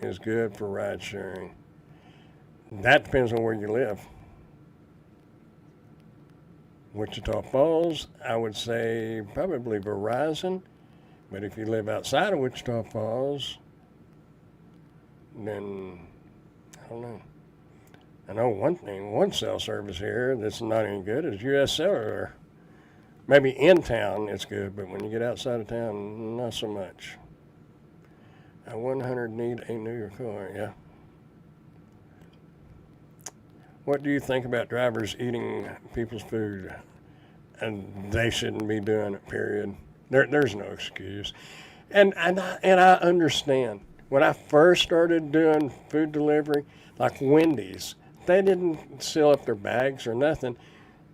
is good for ride sharing? That depends on where you live. Wichita Falls, I would say probably Verizon. But if you live outside of Wichita Falls, then I don't know. I know one cell service here that's not any good is U.S. Cellular. Maybe in town it's good, but when you get outside of town, not so much. 100 need a new car, yeah. What do you think about drivers eating people's food? And they shouldn't be doing it, period. There's no excuse. And I understand. When I first started doing food delivery, like Wendy's, they didn't seal up their bags or nothing.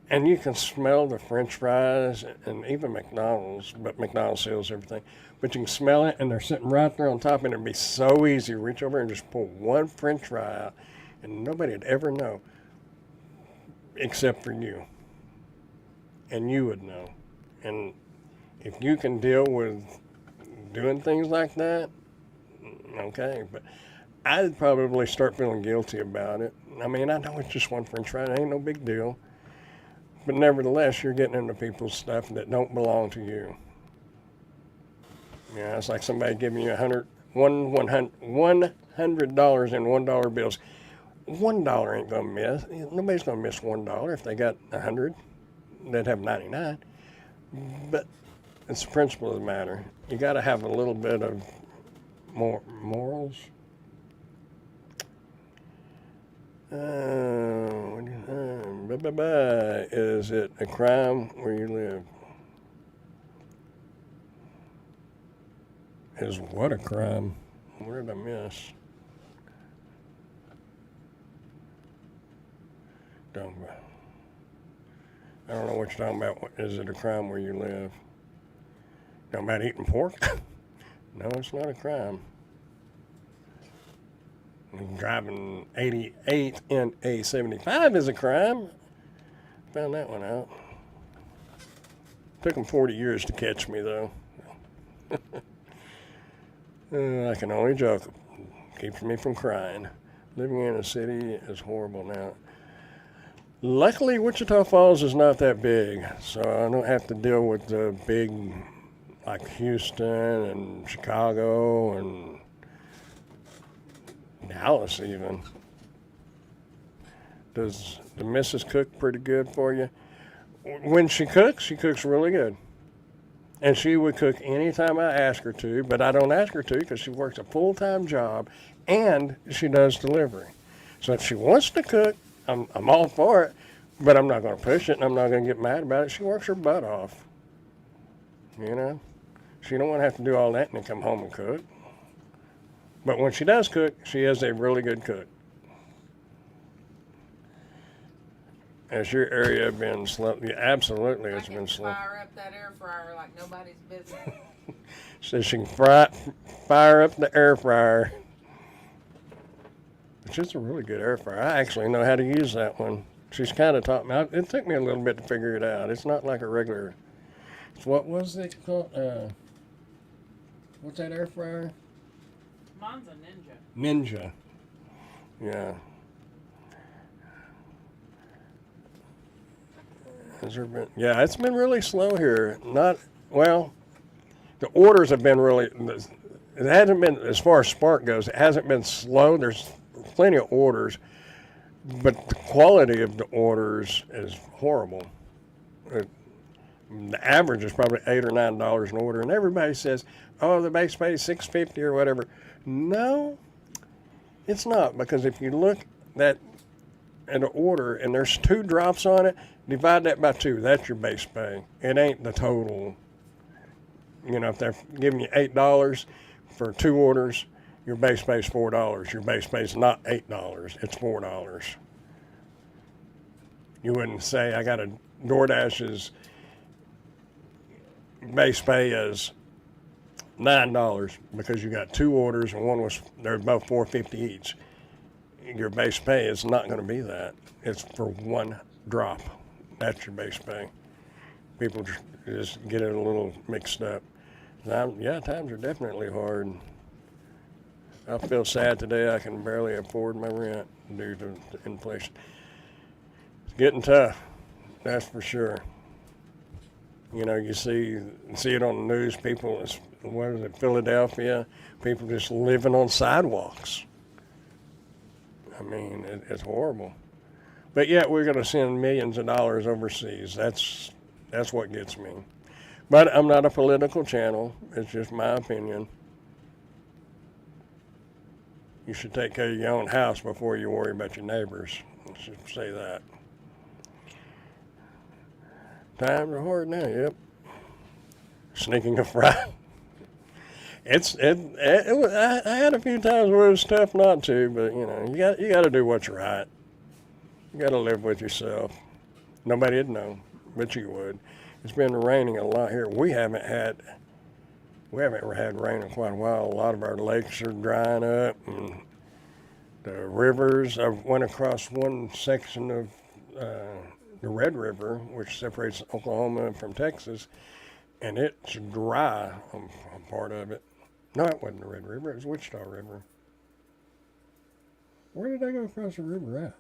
And you can smell the French fries and even McDonald's, but McDonald's seals everything. But you can smell it, and they're sitting right there on top, and it'd be so easy to reach over and just pull one French fry out, and nobody would ever know except for you. And you would know. And if you can deal with doing things like that, okay. But I'd probably start feeling guilty about it. I mean, I know it's just one French fry. It ain't no big deal. But nevertheless, you're getting into people's stuff that don't belong to you. Yeah, it's like somebody giving you $100 in $1 bills. $1 ain't gonna miss. Nobody's gonna miss $1 if they got 100. They'd have 99. But it's the principle of the matter. You got to have a little bit of morals. Is it a crime where you live? Is what a crime? What did I miss? I don't know what you're talking about. Is it a crime where you live? Talking about eating pork? No, it's not a crime. Driving 88 in a 75 is a crime. Found that one out. Took them 40 years to catch me, though. I can only joke. Keeps me from crying. Living in a city is horrible now. Luckily, Wichita Falls is not that big, so I don't have to deal with the big, like Houston and Chicago and Dallas even. Does the missus cook pretty good for you? When she cooks really good. And she would cook anytime I ask her to, but I don't ask her to because she works a full-time job and she does delivery. So if she wants to cook, I'm all for it, but I'm not going to push it and I'm not going to get mad about it. She works her butt off. You know? She don't want to have to do all that and then come home and cook. But when she does cook, she is a really good cook. Has your area been slow? Yeah, absolutely, it's been slow. Fire up that air fryer like nobody's business. So she can fire up the air fryer. Which is a really good air fryer. I actually know how to use that one. She's kind of taught me. It took me a little bit to figure it out. It's not like a regular. What was it called? What's that air fryer? Mine's a Ninja. Ninja. Yeah. Has there been? Yeah, it's been really slow here. The orders have been really. It hasn't been, as far as Spark goes, it hasn't been slow. There's plenty of orders, but the quality of the orders is horrible. The average is probably $8 or $9 an order, and everybody says, "Oh, the base pay is $6.50 or whatever." No, It's not, because if you look at an order and there's 2 drops on it, divide that by 2. That's your base pay. It ain't the total. You know, if they're giving you $8 for 2 orders, your base pay is $4. Your base pay is not $8. It's $4. You wouldn't say I got a DoorDash's base pay is $9 because you got 2 orders and one was they're both $4.50 each. Your base pay is not going to be that. It's for 1 drop. That's your base pay. People just get it a little mixed up. Yeah, times are definitely hard. I feel sad today. I can barely afford my rent due to inflation. It's getting tough. That's for sure. You know, you see it on the news. People, what is it, Philadelphia? People just living on sidewalks. I mean, it's horrible. But yet we're going to send millions of dollars overseas. That's what gets me. But I'm not a political channel. It's just my opinion. You should take care of your own house before you worry about your neighbors. Let's just say that. Times are hard now, yep. Sneaking a fry. I had a few times where it was tough not to, but you know, you got to do what's right. You got to live with yourself. Nobody'd know, but you would. It's been raining a lot here. We haven't ever had rain in quite a while. A lot of our lakes are drying up, and the rivers. I went across one section of the Red River, which separates Oklahoma from Texas, and it's dry on part of it. No, it wasn't the Red River. It was Wichita River. Where did I go across the river at?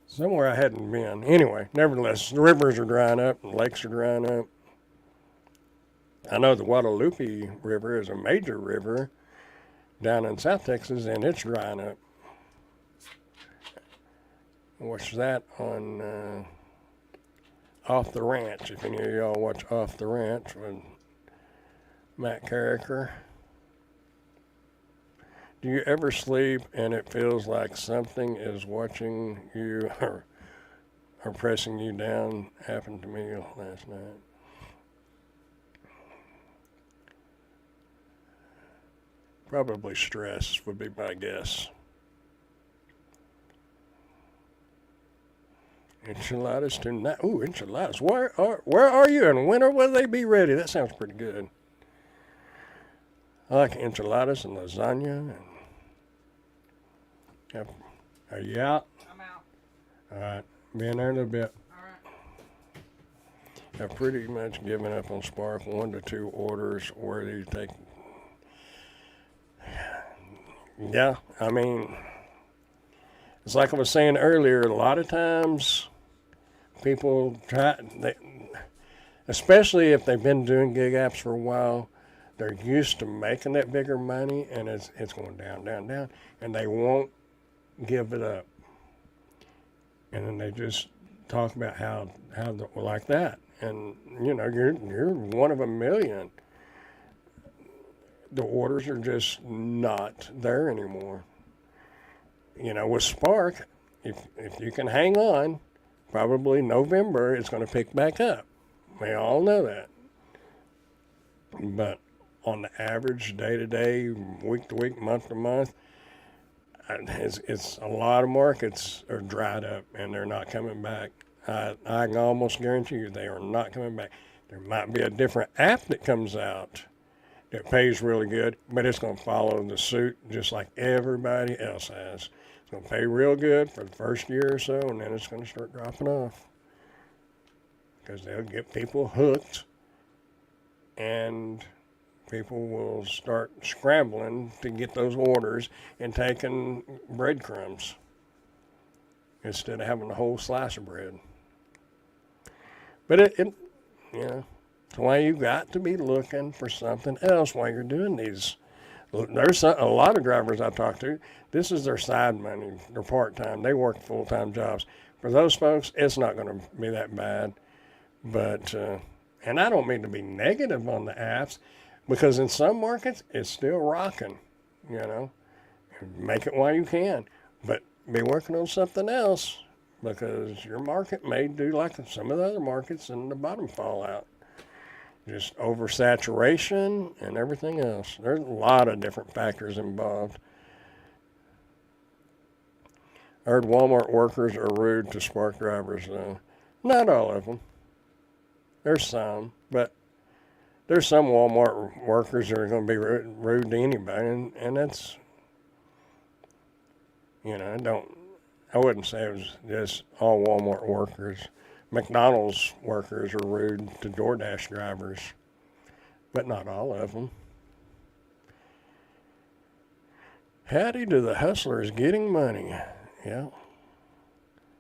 Somewhere I hadn't been. Anyway, nevertheless, the rivers are drying up and lakes are drying up. I know the Guadalupe River is a major river down in South Texas, and it's drying up. What's that on Off the Ranch? If any of y'all watch Off the Ranch with Matt Carricker. Do you ever sleep and it feels like something is watching you or pressing you down? Happened to me last night. Probably stress would be my guess. Enchiladas tonight. Ooh, enchiladas. Where are you and when will they be ready? That sounds pretty good. I like enchiladas and lasagna. Are you out? I'm out. All right. Be in there in a bit. All right. I've pretty much given up on Spark. 1 to 2 orders where you take. Yeah, I mean, it's like I was saying earlier, a lot of times people especially if they've been doing gig apps for a while, they're used to making that bigger money, and it's going down, down, down, and they won't give it up. And then they just talk about how like that, and you know, you're one of a million. The orders are just not there anymore. You know, with Spark, if you can hang on, probably November it's going to pick back up. We all know that. But on the average, day to day, week to week, month to month, it's a lot of markets are dried up and they're not coming back. I can almost guarantee you they are not coming back. There might be a different app that comes out that pays really good, but it's going to follow the suit just like everybody else has. It's going to pay real good for the first year or so, and then it's going to start dropping off because they'll get people hooked, and people will start scrambling to get those orders and taking breadcrumbs instead of having a whole slice of bread. But it you know, that's why you got to be looking for something else while you're doing these. There's a lot of drivers I talk to, this is their side money. They're part-time. They work full-time jobs. For those folks, it's not going to be that bad. But, and I don't mean to be negative on the apps. Because in some markets, it's still rocking, you know. Make it while you can. But be working on something else because your market may do like some of the other markets and the bottom fall out. Just oversaturation and everything else. There's a lot of different factors involved. I heard Walmart workers are rude to Spark drivers, though. Not all of them. There's some, but there's some Walmart workers that are going to be rude to anybody, and that's, I wouldn't say it was just all Walmart workers. McDonald's workers are rude to DoorDash drivers, but not all of them. Howdy to the hustlers getting money. Yeah.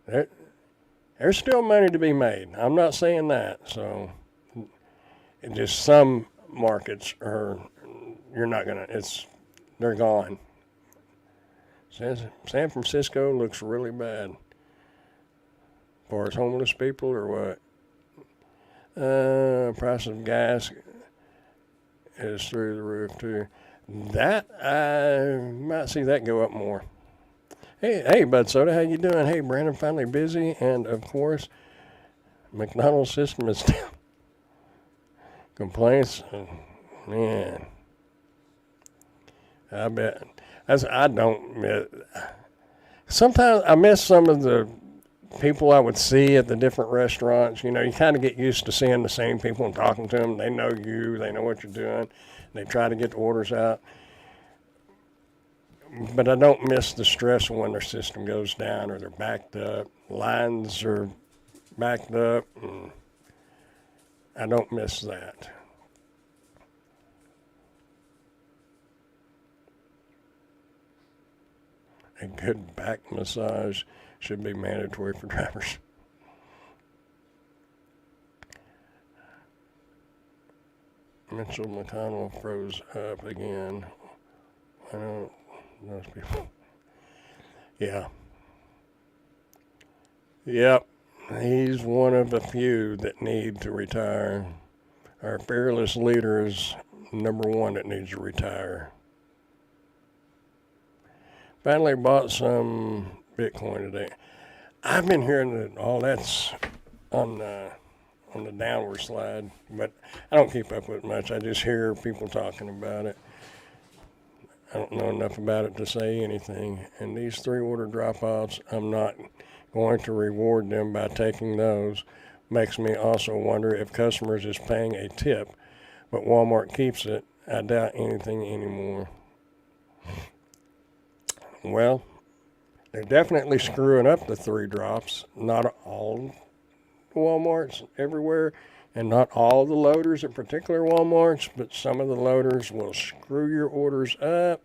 There's still money to be made. I'm not saying that. So, just some markets they're gone. San Francisco looks really bad. As far as homeless people or what? Price of gas is through the roof too. That I might see that go up more. Hey, Bud Soda, how you doing? Hey, Brandon, finally busy, and of course, McDonald's system is down. Complaints, man. I bet. Sometimes I miss some of the people I would see at the different restaurants. You kind of get used to seeing the same people and talking to them. They know you. They know what you're doing. They try to get the orders out. But I don't miss the stress when their system goes down or they're backed up. Lines are backed up. And I don't miss that. A good back massage should be mandatory for drivers. Mitchell McConnell froze up again. I don't those people. Yeah. Yep. He's one of the few that need to retire. Our fearless leader is number one that needs to retire. Finally bought some Bitcoin today. I've been hearing that all that's on the downward slide, but I don't keep up with it much. I just hear people talking about it. I don't know enough about it to say anything. And these 3 order drop-offs, I'm not going to reward them by taking those. Makes me also wonder if customers is paying a tip, but Walmart keeps it. I doubt anything anymore. Well, they're definitely screwing up the 3 drops. Not all Walmarts everywhere, and not all the loaders at particular Walmarts, but some of the loaders will screw your orders up.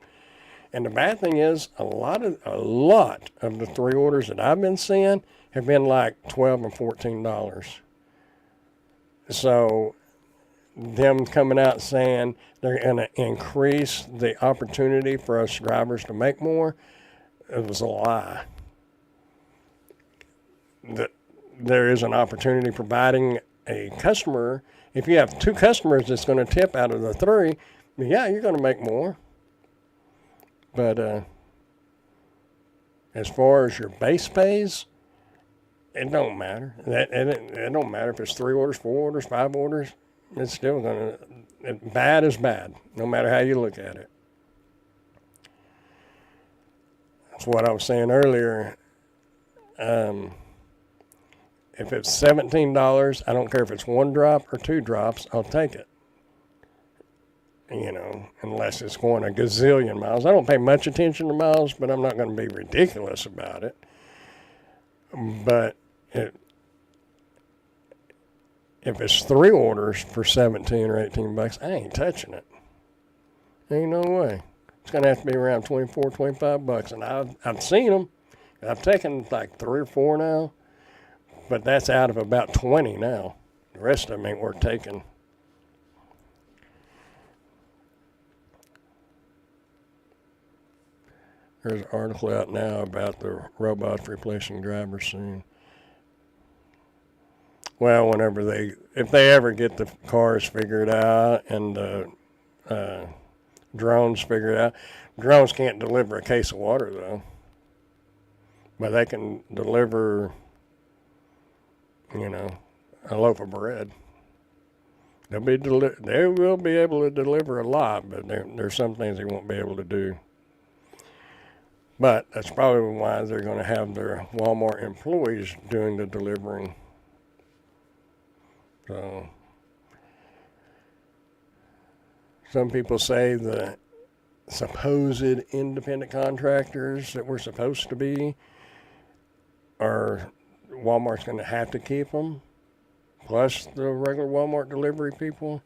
And the bad thing is, a lot of the 3 orders that I've been seeing have been like $12 and $14. So them coming out saying they're going to increase the opportunity for us drivers to make more, it was a lie. There is an opportunity providing a customer. If you have 2 customers that's going to tip out of the 3, yeah, you're going to make more. But as far as your base pays, it don't matter. It don't matter if it's 3 orders, 4 orders, 5 orders. It's still going to, bad is bad, no matter how you look at it. That's what I was saying earlier. If it's $17, I don't care if it's 1 drop or 2 drops, I'll take it. Unless it's going a gazillion miles. I don't pay much attention to miles, but I'm not going to be ridiculous about it. But if it's 3 orders for $17 or $18, I ain't touching it. Ain't no way. It's going to have to be around $24, $25. And I've seen them. I've taken like 3 or 4 now. But that's out of about 20 now. The rest of them ain't worth taking. There's an article out now about the robots replacing drivers soon. Well, if they ever get the cars figured out and the drones figured out. Drones can't deliver a case of water though, but they can deliver, a loaf of bread. They will be able to deliver a lot, but there's some things they won't be able to do. But that's probably why they're going to have their Walmart employees doing the delivering. So some people say the supposed independent contractors that we're supposed to be are Walmart's going to have to keep them, plus the regular Walmart delivery people.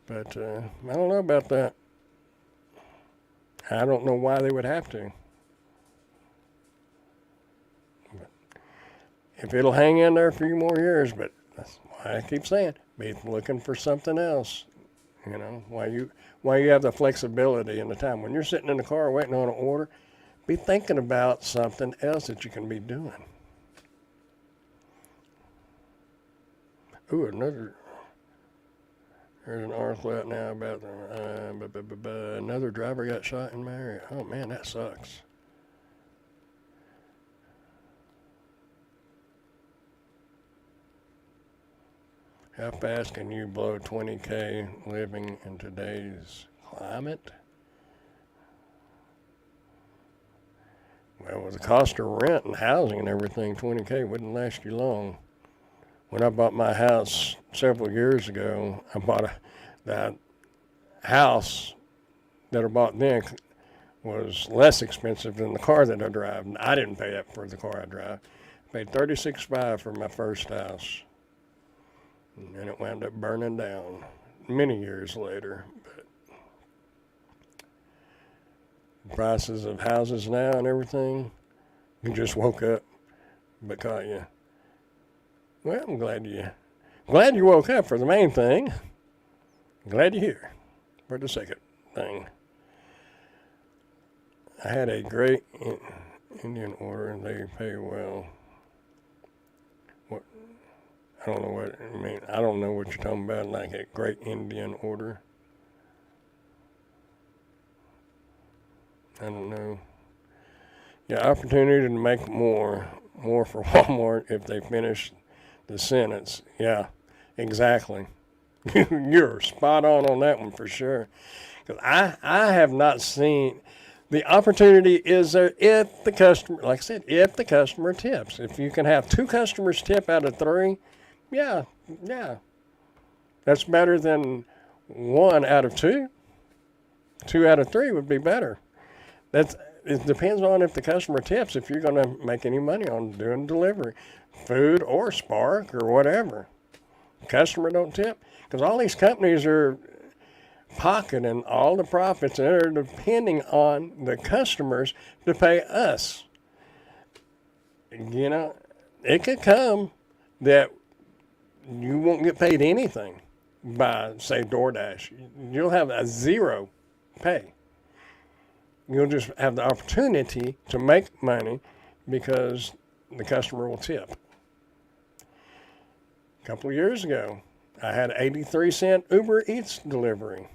But I don't know about that. I don't know why they would have to. But if it'll hang in there for a few more years, but that's why I keep saying, be looking for something else. Why you have the flexibility and the time. When you're sitting in the car waiting on an order, be thinking about something else that you can be doing. Ooh, there's an article out now about another driver got shot in my area. Oh man, that sucks. How fast can you blow 20K living in today's climate? Well, with the cost of rent and housing and everything, 20K wouldn't last you long. When I bought my house several years ago, I bought that house that I bought then was less expensive than the car that I drive. And I didn't pay that for the car I drive. I paid $36,500 for my first house. And then it wound up burning down many years later. But the prices of houses now and everything, you just woke up because well, I'm glad you woke up for the main thing. Glad you're here for the second thing. I had a great Indian order and they pay well. I don't know what I mean. I don't know what you're talking about, like a great Indian order. I don't know. Yeah, opportunity to make more for Walmart if they finish the sentence. Yeah, exactly. You're spot on that one for sure. Because I have not seen the opportunity is there if the customer, like I said, if the customer tips. If you can have 2 customers tip out of 3. Yeah. That's better than 1 out of 2. 2 out of 3 would be better. It depends on if the customer tips, if you're going to make any money on doing delivery, food or Spark or whatever. Customer don't tip. Because all these companies are pocketing all the profits and they're depending on the customers to pay us. It could come that you won't get paid anything by, say, DoorDash. You'll have a 0 pay. You'll just have the opportunity to make money because the customer will tip. A couple of years ago, I had an 83-cent Uber Eats delivery.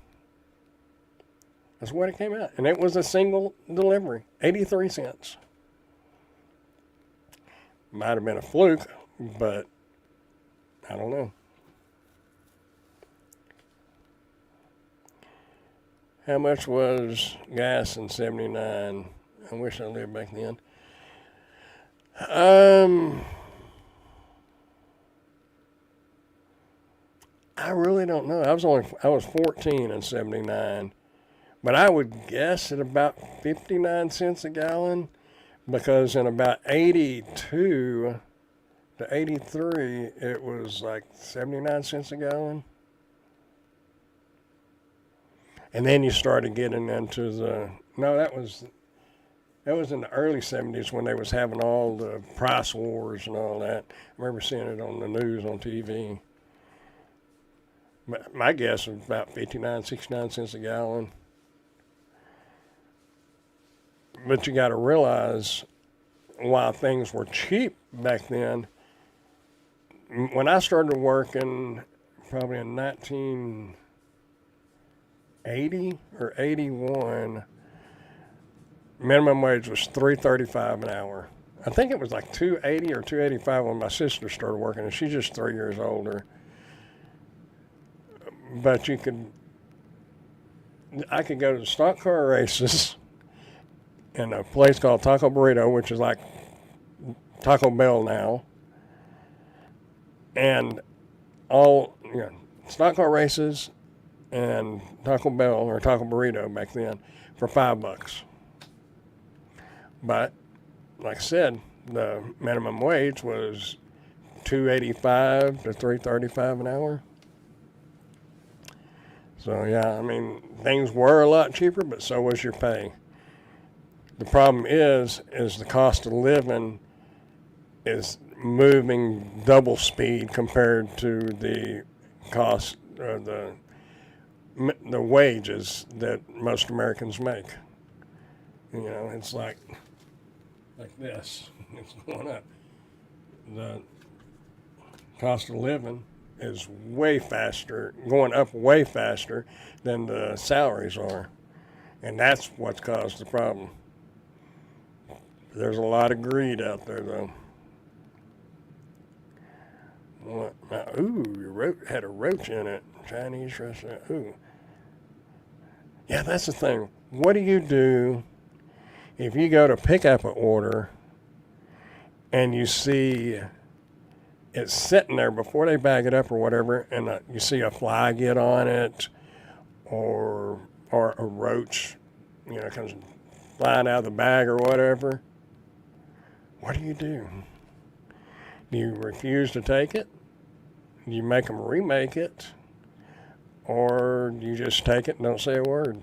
That's what it came out. And it was a single delivery, 83 cents. Might have been a fluke, but I don't know. How much was gas in 79? I wish I lived back then. I really don't know. I was 14 in 79. But I would guess at about 59 cents a gallon, because in about 82 to 83, it was like 79 cents a gallon. And then you started getting into that was in the early 70s when they was having all the price wars and all that. I remember seeing it on the news on TV. My guess was about 59, 69 cents a gallon. But you got to realize why things were cheap back then. When I started working, probably in 80 or 81, minimum wage was $3.35 an hour. I think it was like $2.80 or $2.85 when my sister started working, and she's just 3 years older. But I could go to the stock car races in a place called Taco Burrito, which is like Taco Bell now, and all stock car races and Taco Bell or Taco Burrito back then for $5. But like I said, the minimum wage was $2.85 to $3.35 an hour. So yeah, I mean, things were a lot cheaper, but so was your pay. The problem is the cost of living is moving double speed compared to the cost or the wages that most Americans make. It's like this. It's going up. The cost of living is going up way faster than the salaries are. And that's what's caused the problem. There's a lot of greed out there, though. Ooh, had a roach in it. Chinese restaurant. Ooh. Yeah, that's the thing. What do you do if you go to pick up an order and you see it's sitting there before they bag it up or whatever, and you see a fly get on it or a roach, comes flying out of the bag or whatever? What do? Do you refuse to take it? Do you make them remake it? Or do you just take it and don't say a word?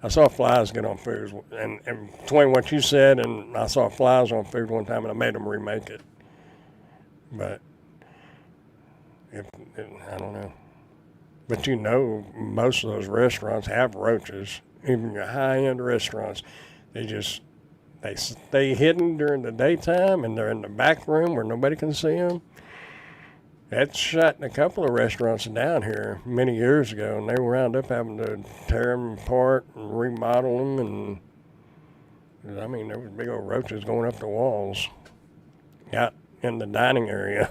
I saw flies get on food, and between what you said and I saw flies on food one time, and I made them remake it. But I don't know. But most of those restaurants have roaches. Even your high-end restaurants, they stay hidden during the daytime, and they're in the back room where nobody can see them. That shut a couple of restaurants down here many years ago, and they wound up having to tear them apart and remodel them. And I mean, there was big old roaches going up the walls out in the dining area.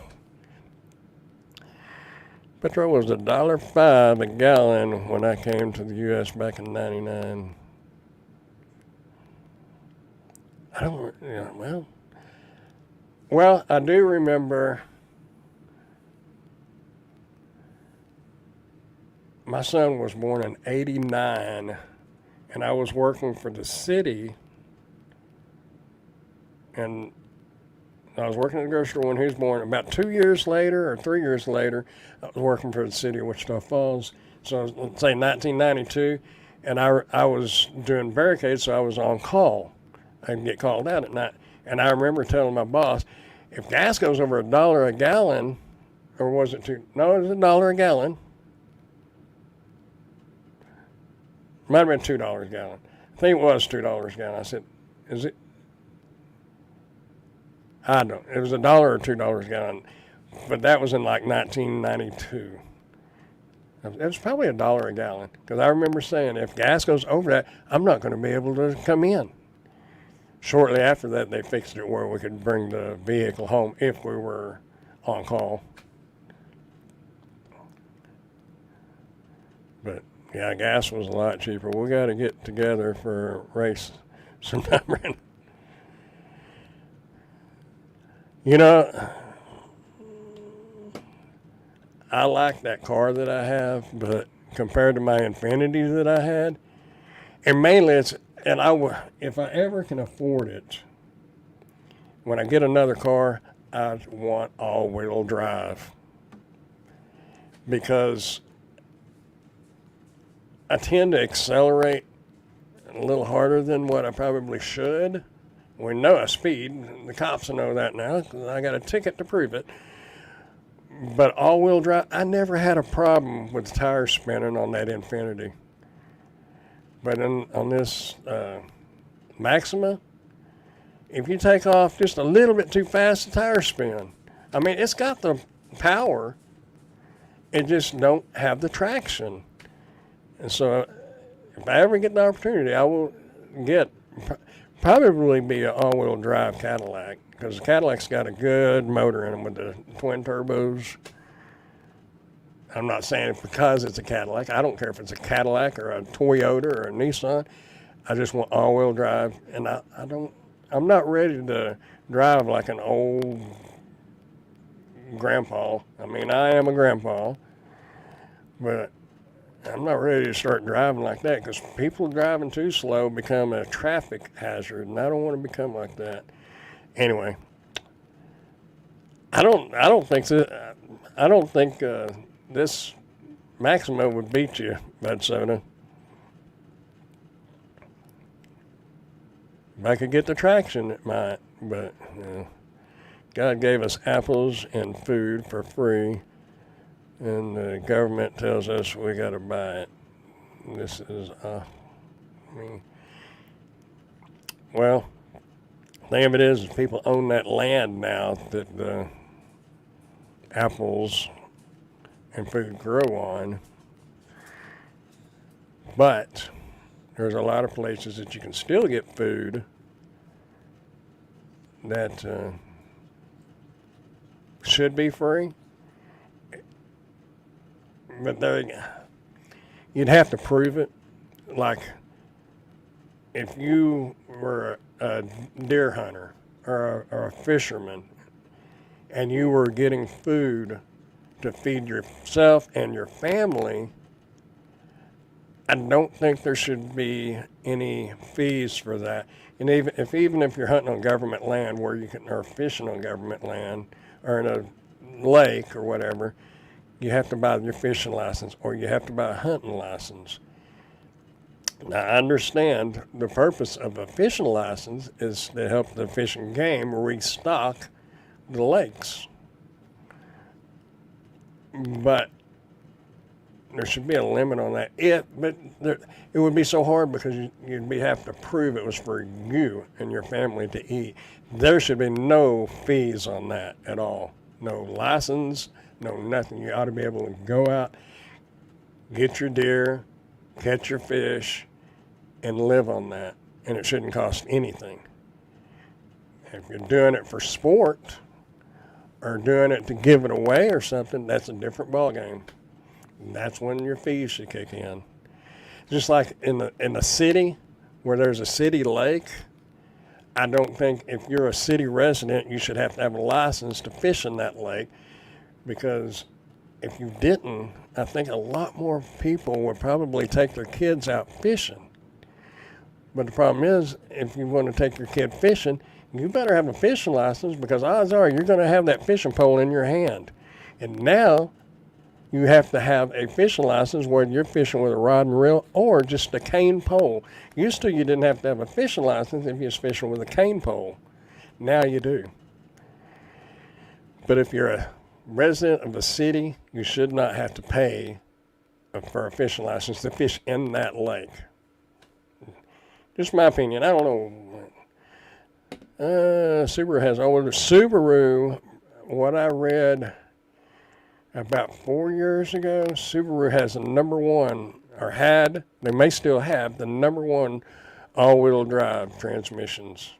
Petrol was $1.05 a gallon when I came to the U.S. back in '99. Well, I do remember my son was born in '89, and I was working for the city, and I was working at the grocery store when he was born. About 2 years later or 3 years later, I was working for the city of Wichita Falls. So let's say 1992, and I was doing barricades, so I was on call. I'd get called out at night. And I remember telling my boss, if gas goes over $1 a gallon, or was it two? No, it was $1 a gallon. Might have been $2 a gallon. I think it was $2 a gallon. I said, is it? I don't. It was $1 or $2 a gallon, but that was in like 1992. It was probably $1 a gallon, because I remember saying, if gas goes over that, I'm not going to be able to come in. Shortly after that, they fixed it where we could bring the vehicle home if we were on call. But yeah, gas was a lot cheaper. We got to get together for a race sometime. I like that car that I have, but compared to my Infiniti that I had, and mainly if I ever can afford it, when I get another car, I want all-wheel drive, because I tend to accelerate a little harder than what I probably should. We know I speed. The cops know that now, because I got a ticket to prove it. But all-wheel drive, I never had a problem with the tires spinning on that Infiniti. But on this Maxima, if you take off just a little bit too fast, the tires spin. I mean, it's got the power. it just don't have the traction. And so if I ever get the opportunity, I will get probably be an all-wheel drive Cadillac, because the Cadillac's got a good motor in them with the twin turbos. I'm not saying it because it's a Cadillac. I don't care if it's a Cadillac or a Toyota or a Nissan. I just want all-wheel drive, and I'm not ready to drive like an old grandpa. I mean, I am a grandpa, but I'm not ready to start driving like that, because people driving too slow become a traffic hazard, and I don't want to become like that. Anyway, I don't think this Maxima would beat you, Bud Soda. If I could get the traction, it might, but God gave us apples and food for free, and the government tells us we got to buy it. This is, well, the thing of it is people own that land now that the apples and food grow on, but there's a lot of places that you can still get food that should be free, but you'd have to prove it. Like if you were a deer hunter or a fisherman and you were getting food to feed yourself and your family, I don't think there should be any fees for that. And even if you're hunting on government land or fishing on government land or in a lake or whatever, you have to buy your fishing license or you have to buy a hunting license. Now, I understand the purpose of a fishing license is to help the Fish and Game restock the lakes. But there should be a limit on that. It would be so hard because you'd have to prove it was for you and your family to eat. There should be no fees on that at all. No license, no nothing. You ought to be able to go out, get your deer, catch your fish, and live on that. And it shouldn't cost anything. If you're doing it for sport or doing it to give it away or something, that's a different ballgame. That's when your fees should kick in. Just like in the city, where there's a city lake, I don't think if you're a city resident, you should have to have a license to fish in that lake, because if you didn't, I think a lot more people would probably take their kids out fishing. But the problem is, if you want to take your kid fishing, you better have a fishing license, because odds are you're going to have that fishing pole in your hand. And now you have to have a fishing license whether you're fishing with a rod and reel or just a cane pole. Used to, you didn't have to have a fishing license if you was fishing with a cane pole. Now you do. But if you're a resident of a city, you should not have to pay for a fishing license to fish in that lake. Just my opinion. I don't know. Subaru has older. Subaru, what I read about 4 years ago, Subaru has the number one, or had, they may still have, the number one all-wheel drive transmissions.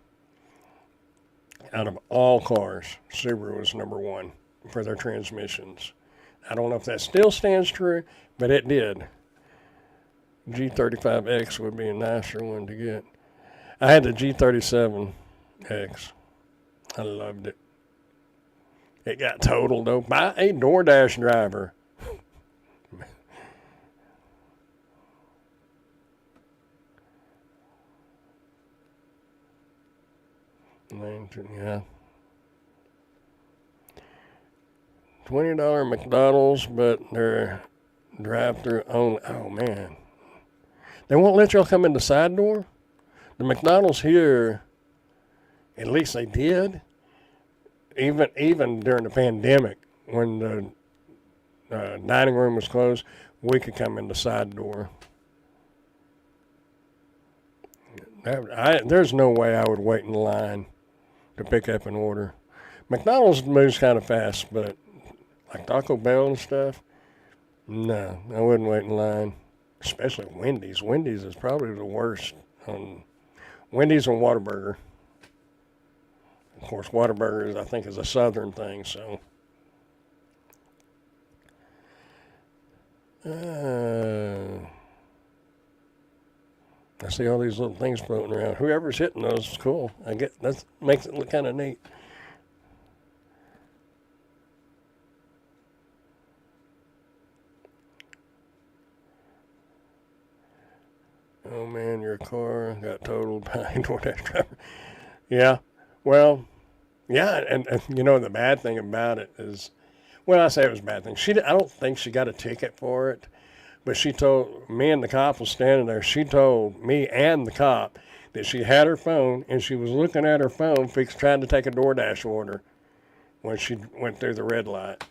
Out of all cars, Subaru was number one for their transmissions. I don't know if that still stands true, but it did. G35X would be a nicer one to get. I had the G37X. I loved it. It got totaled though by a DoorDash driver. Yeah. $20 McDonald's, but they're drive-through only. Oh man, they won't let y'all come in the side door. The McDonald's here, at least they did. Even during the pandemic, when the dining room was closed, we could come in the side door. There's no way I would wait in line to pick up an order. McDonald's moves kind of fast, but like Taco Bell and stuff, No, I wouldn't wait in line, especially Wendy's. Wendy's is probably the worst. Wendy's and Whataburger. Of course, Whataburger, I think, is a southern thing, so. I see all these little things floating around. Whoever's hitting those is cool. I get that makes it look kind of neat. Oh man, your car got totaled by a DoorDash driver. Yeah, well, yeah, and you know the bad thing about it is, well, I say it was a bad thing. I don't think she got a ticket for it, but she told me and the cop was standing there. She told me and the cop that she had her phone and she was looking at her phone, trying to take a DoorDash order when she went through the red light.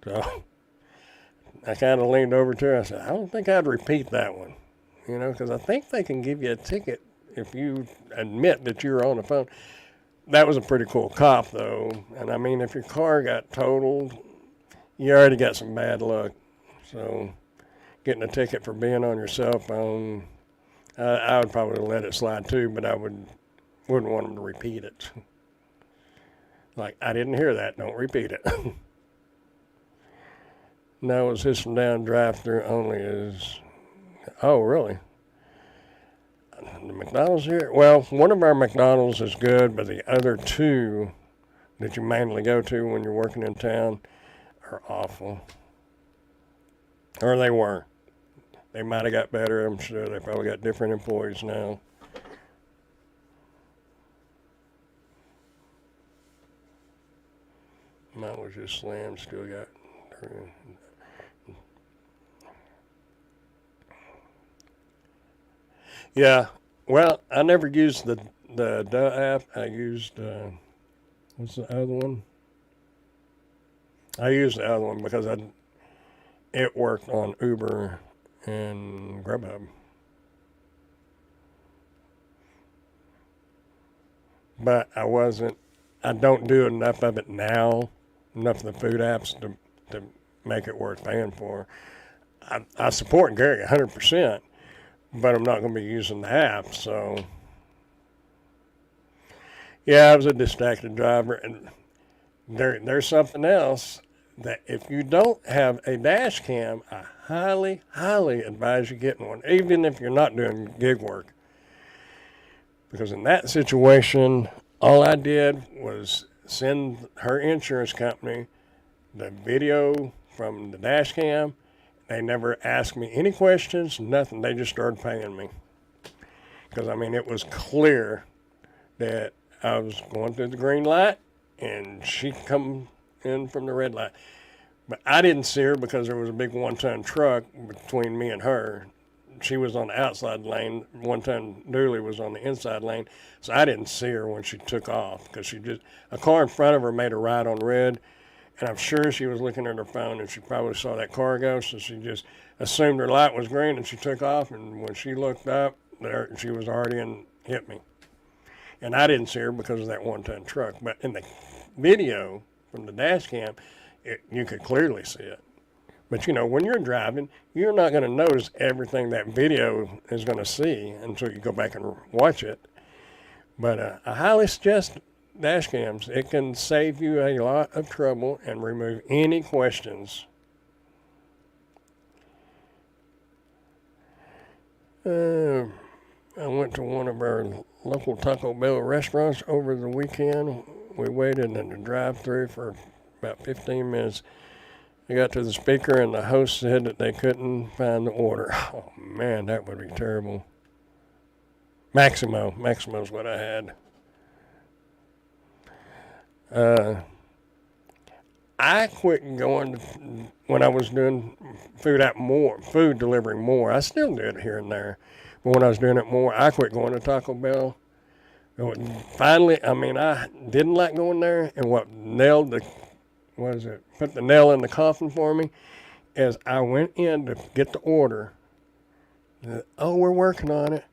So I kind of leaned over to her. I said, I don't think I'd repeat that one, you know, because I think they can give you a ticket if you admit that you were on the phone. That was a pretty cool cop, though. And I mean, if your car got totaled, you already got some bad luck. So getting a ticket for being on your cell phone, I would probably let it slide too, but I wouldn't want them to repeat it. Like, I didn't hear that. Don't repeat it. No, it's system down drive-through only is. Oh, really? The McDonald's here? Well, one of our McDonald's is good, but the other two that you mainly go to when you're working in town are awful. Or they were. They might have got better, I'm sure. They probably got different employees now. Mine was just slammed, still got. Yeah, well, I never used the app. I used, what's the other one? I used the other one because it worked on Uber and Grubhub. But I don't do enough of it now, enough of the food apps to make it worth paying for. I support Gary 100%, but I'm not going to be using the app, so. Yeah, I was a distracted driver, and there's something else that if you don't have a dash cam, I highly, highly advise you getting one, even if you're not doing gig work. Because in that situation, all I did was send her insurance company the video from the dash cam. They never asked me any questions, nothing. They just started paying me. Because, I mean, it was clear that I was going through the green light and she come in from the red light. But I didn't see her because there was a big one-ton truck between me and her. She was on the outside lane. One-ton dually was on the inside lane. So I didn't see her when she took off because a car in front of her made a right on red. And I'm sure she was looking at her phone and she probably saw that car go. So she just assumed her light was green and she took off. And when she looked up, there she was already and hit me. And I didn't see her because of that one-ton truck. But in the video from the dash cam, you could clearly see it. But, you know, when you're driving, you're not going to notice everything that video is going to see until you go back and watch it. But I highly suggest dash cams. It can save you a lot of trouble and remove any questions. I went to one of our local Taco Bell restaurants over the weekend. We waited in the drive-thru for about 15 minutes. I got to the speaker and the host said that they couldn't find the order. Oh man, that would be terrible. Maximo's what I had. I quit going when I was doing food delivery more. I still do it here and there, but when I was doing it more, I quit going to Taco Bell. Finally, I mean, I didn't like going there, and what put the nail in the coffin for me is I went in to get the order. Oh, we're working on it.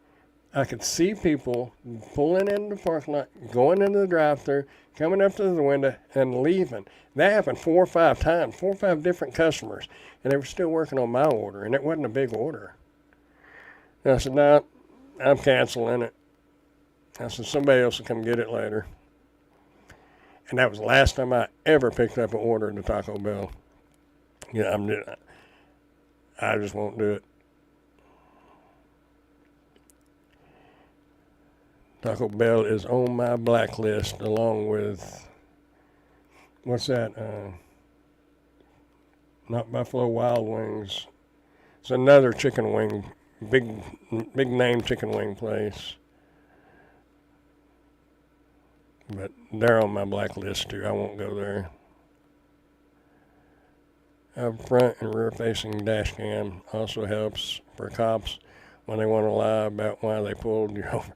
I could see people pulling into the parking lot, going into the drive-thru, coming up to the window, and leaving. That happened 4 or 5 times, 4 or 5 different customers, and they were still working on my order, and it wasn't a big order. And I said, no, I'm canceling it. I said, somebody else will come get it later. And that was the last time I ever picked up an order at the Taco Bell. Yeah, I just won't do it. Taco Bell is on my blacklist along with, what's that? Not Buffalo Wild Wings. It's another chicken wing, big name chicken wing place. But they're on my blacklist too. I won't go there. A front and rear facing dash cam also helps for cops when they want to lie about why they pulled you over.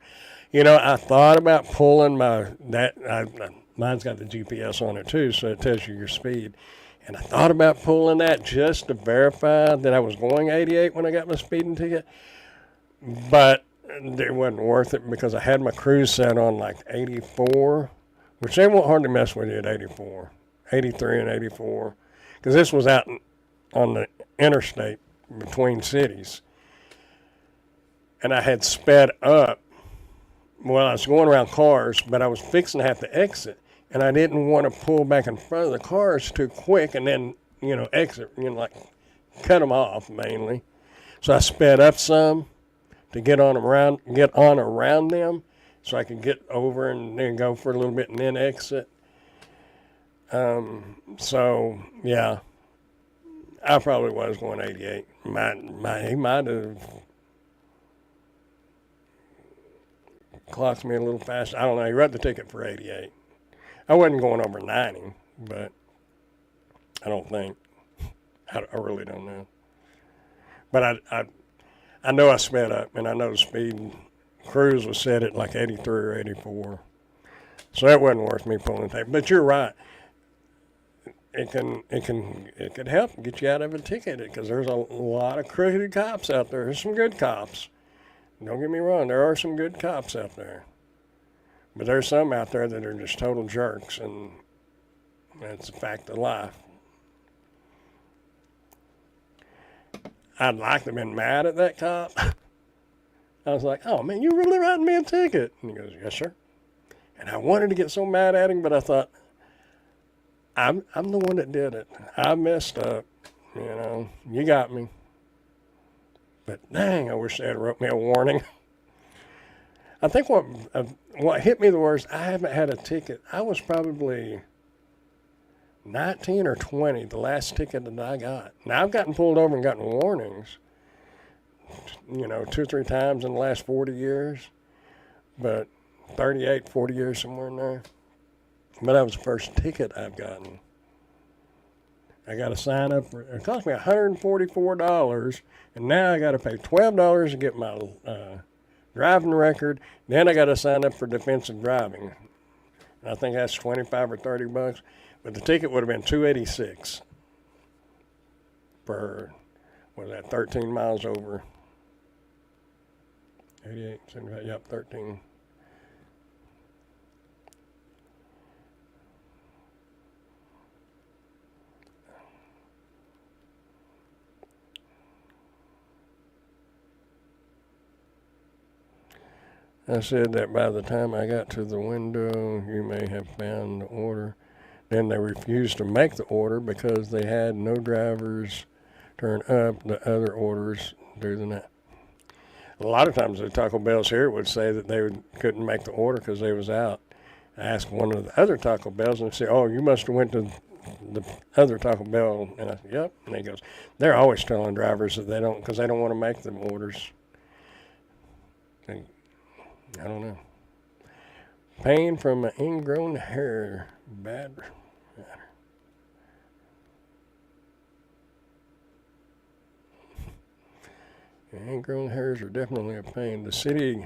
You know, I thought about pulling mine's got the GPS on it too, so it tells you your speed. And I thought about pulling that just to verify that I was going 88 when I got my speeding ticket. But it wasn't worth it because I had my cruise set on like 84, which they won't hardly mess with you at 84, 83 and 84. Because this was out on the interstate between cities. And I had sped up. Well, I was going around cars, but I was fixing to have to exit. And I didn't want to pull back in front of the cars too quick and then, exit, like cut them off mainly. So I sped up some to get on around them so I could get over and then go for a little bit and then exit. So, yeah, I probably was going 88. He might have clocked me a little fast. I don't know. He wrote the ticket for 88. I wasn't going over 90, but I don't think. I really don't know. But I know I sped up, and I know the speed cruise was set at like 83 or 84. So that wasn't worth me pulling the tape. But you're right. It could help get you out of a ticket because there's a lot of crooked cops out there. There's some good cops. Don't get me wrong, there are some good cops out there. But there's some out there that are just total jerks, and that's a fact of life. I'd like to have been mad at that cop. I was like, oh man, you really writing me a ticket? And he goes, yes, sir. And I wanted to get so mad at him, but I thought, I'm the one that did it. I messed up. You got me. But dang, I wish they had wrote me a warning. I think what hit me the worst, I haven't had a ticket. I was probably 19 or 20, the last ticket that I got. Now, I've gotten pulled over and gotten warnings, 2 or 3 times in the last 40 years. But 38, 40 years, somewhere in there. But that was the first ticket I've gotten. I got to sign up for it. Cost me $144, and now I got to pay $12 to get my driving record. Then I got to sign up for defensive driving. I think that's $25 or $30, but the ticket would have been $286 for 13 miles over. 88, 75, yep, 13. I said that by the time I got to the window, you may have found the order. Then they refused to make the order because they had no drivers turn up the other orders through the night. A lot of times the Taco Bells here would say that they couldn't make the order because they was out. I asked one of the other Taco Bells and they said, oh, you must have went to the other Taco Bell. And I said, yep. And he goes, they're always telling drivers that they don't, because they don't want to make them orders. And I don't know. Pain from an ingrown hair. Bad. Ingrown hairs are definitely a pain. The city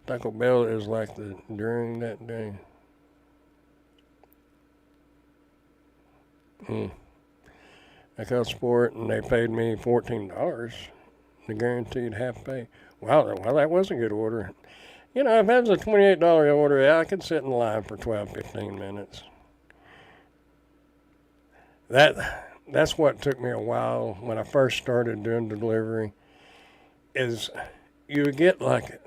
Taco Bell is like during that day. I called Sport and they paid me $14. The guaranteed half pay. Well, that was a good order. You know, if that was a $28 order, yeah, I could sit in line for 12, 15 minutes. That's what took me a while when I first started doing delivery. Is you would get like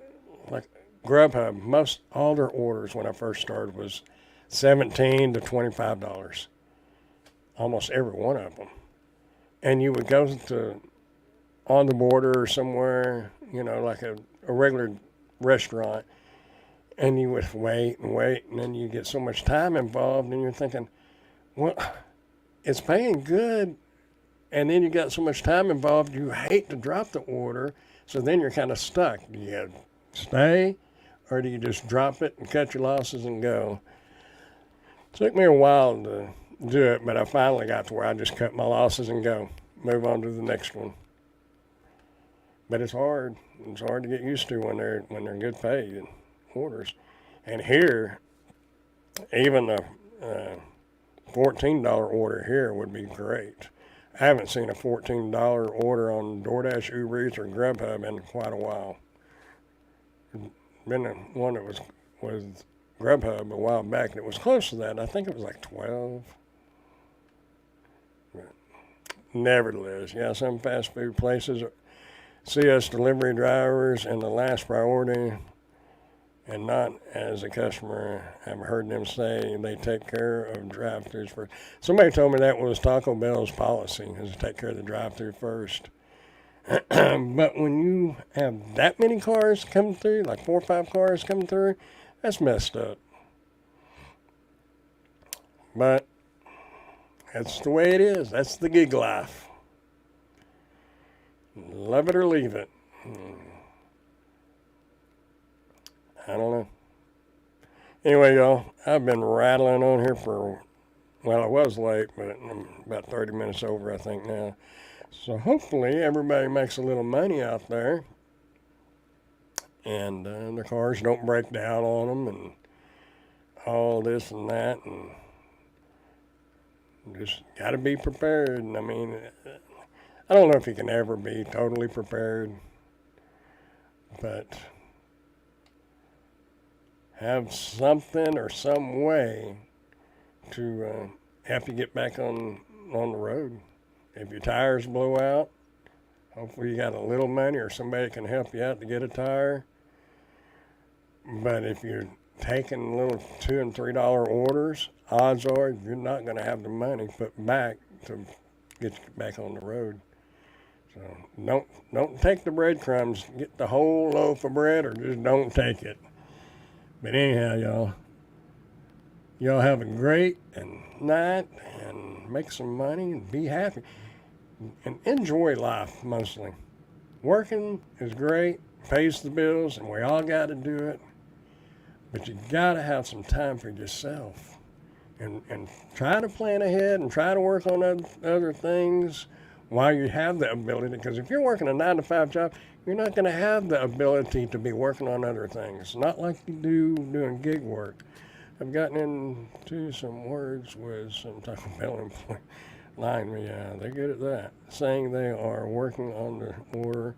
Grubhub. Most all their orders when I first started was $17 to $25, almost every one of them. And you would go to on the border or somewhere, you know, like a regular restaurant, and you would wait and wait, and then you get so much time involved, and you're thinking, well, it's paying good, and then you got so much time involved, you hate to drop the order, so then you're kind of stuck. Do you stay, or do you just drop it and cut your losses and go? It took me a while to do it, but I finally got to where I just cut my losses and go, move on to the next one. But it's hard. It's hard to get used to when they're good paid orders. And here, even a $14 order here would be great. I haven't seen a $14 order on DoorDash, Uber Eats, or Grubhub in quite a while. Been one that was Grubhub a while back, and it was close to that. I think it was like 12. But nevertheless, yeah, some fast food places see us delivery drivers in the last priority and not as a customer. I've heard them say they take care of drive-thrus first. Somebody told me that was Taco Bell's policy, is to take care of the drive-thru first. But when you have that many cars coming through, like 4 or 5 cars coming through, that's messed up. But that's the way it is. That's the gig life. Love it or leave it. I don't know. Anyway, y'all, I've been rattling on here well, I was late, but I'm about 30 minutes over, I think, now. So hopefully everybody makes a little money out there, and the cars don't break down on them, and all this and that, and just got to be prepared. And I mean, I don't know if you can ever be totally prepared, but have something or some way to help you get back on the road. If your tires blow out, hopefully you got a little money or somebody can help you out to get a tire. But if you're taking little $2 and $3 orders, odds are you're not going to have the money put back to get you back on the road. So don't take the breadcrumbs. Get the whole loaf of bread, or just don't take it. But anyhow, y'all have a great night and make some money and be happy and enjoy life mostly. Working is great, pays the bills, and we all got to do it. But you got to have some time for yourself and try to plan ahead and try to work on other things while you have the ability. Because if you're working a 9-to-5 job, you're not going to have the ability to be working on other things. Not like you do doing gig work. I've gotten into some words with some Taco Bell employee. Lying me, they're good at that. Saying they are working on the order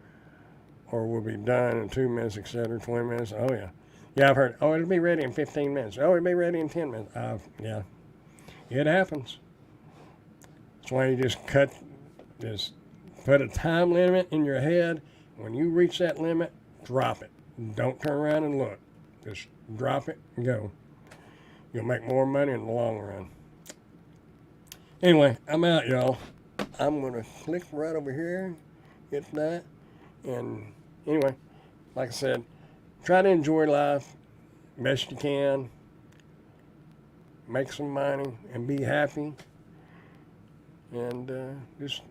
or will be done in 2 minutes, etc., 20 minutes. Oh, yeah. Yeah, I've heard, it'll be ready in 15 minutes. Oh, it'll be ready in 10 minutes. Yeah, it happens. That's why you just put a time limit in your head. When you reach that limit, drop it. Don't turn around and look. Just drop it and go. You'll make more money in the long run. Anyway, I'm out, y'all. I'm going to click right over here, hit that. And anyway, like I said, try to enjoy life best you can. Make some money and be happy. And just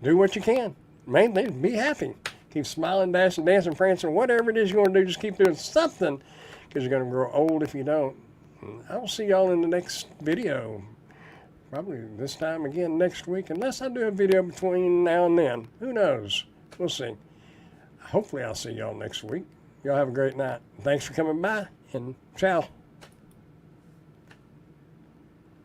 do what you can. Main thing is be happy. Keep smiling, dancing, prancing, whatever it is you want to do, just keep doing something, because you're going to grow old if you don't. I'll see y'all in the next video. Probably this time again next week, unless I do a video between now and then. Who knows? We'll see. Hopefully I'll see y'all next week. Y'all have a great night. Thanks for coming by, and ciao.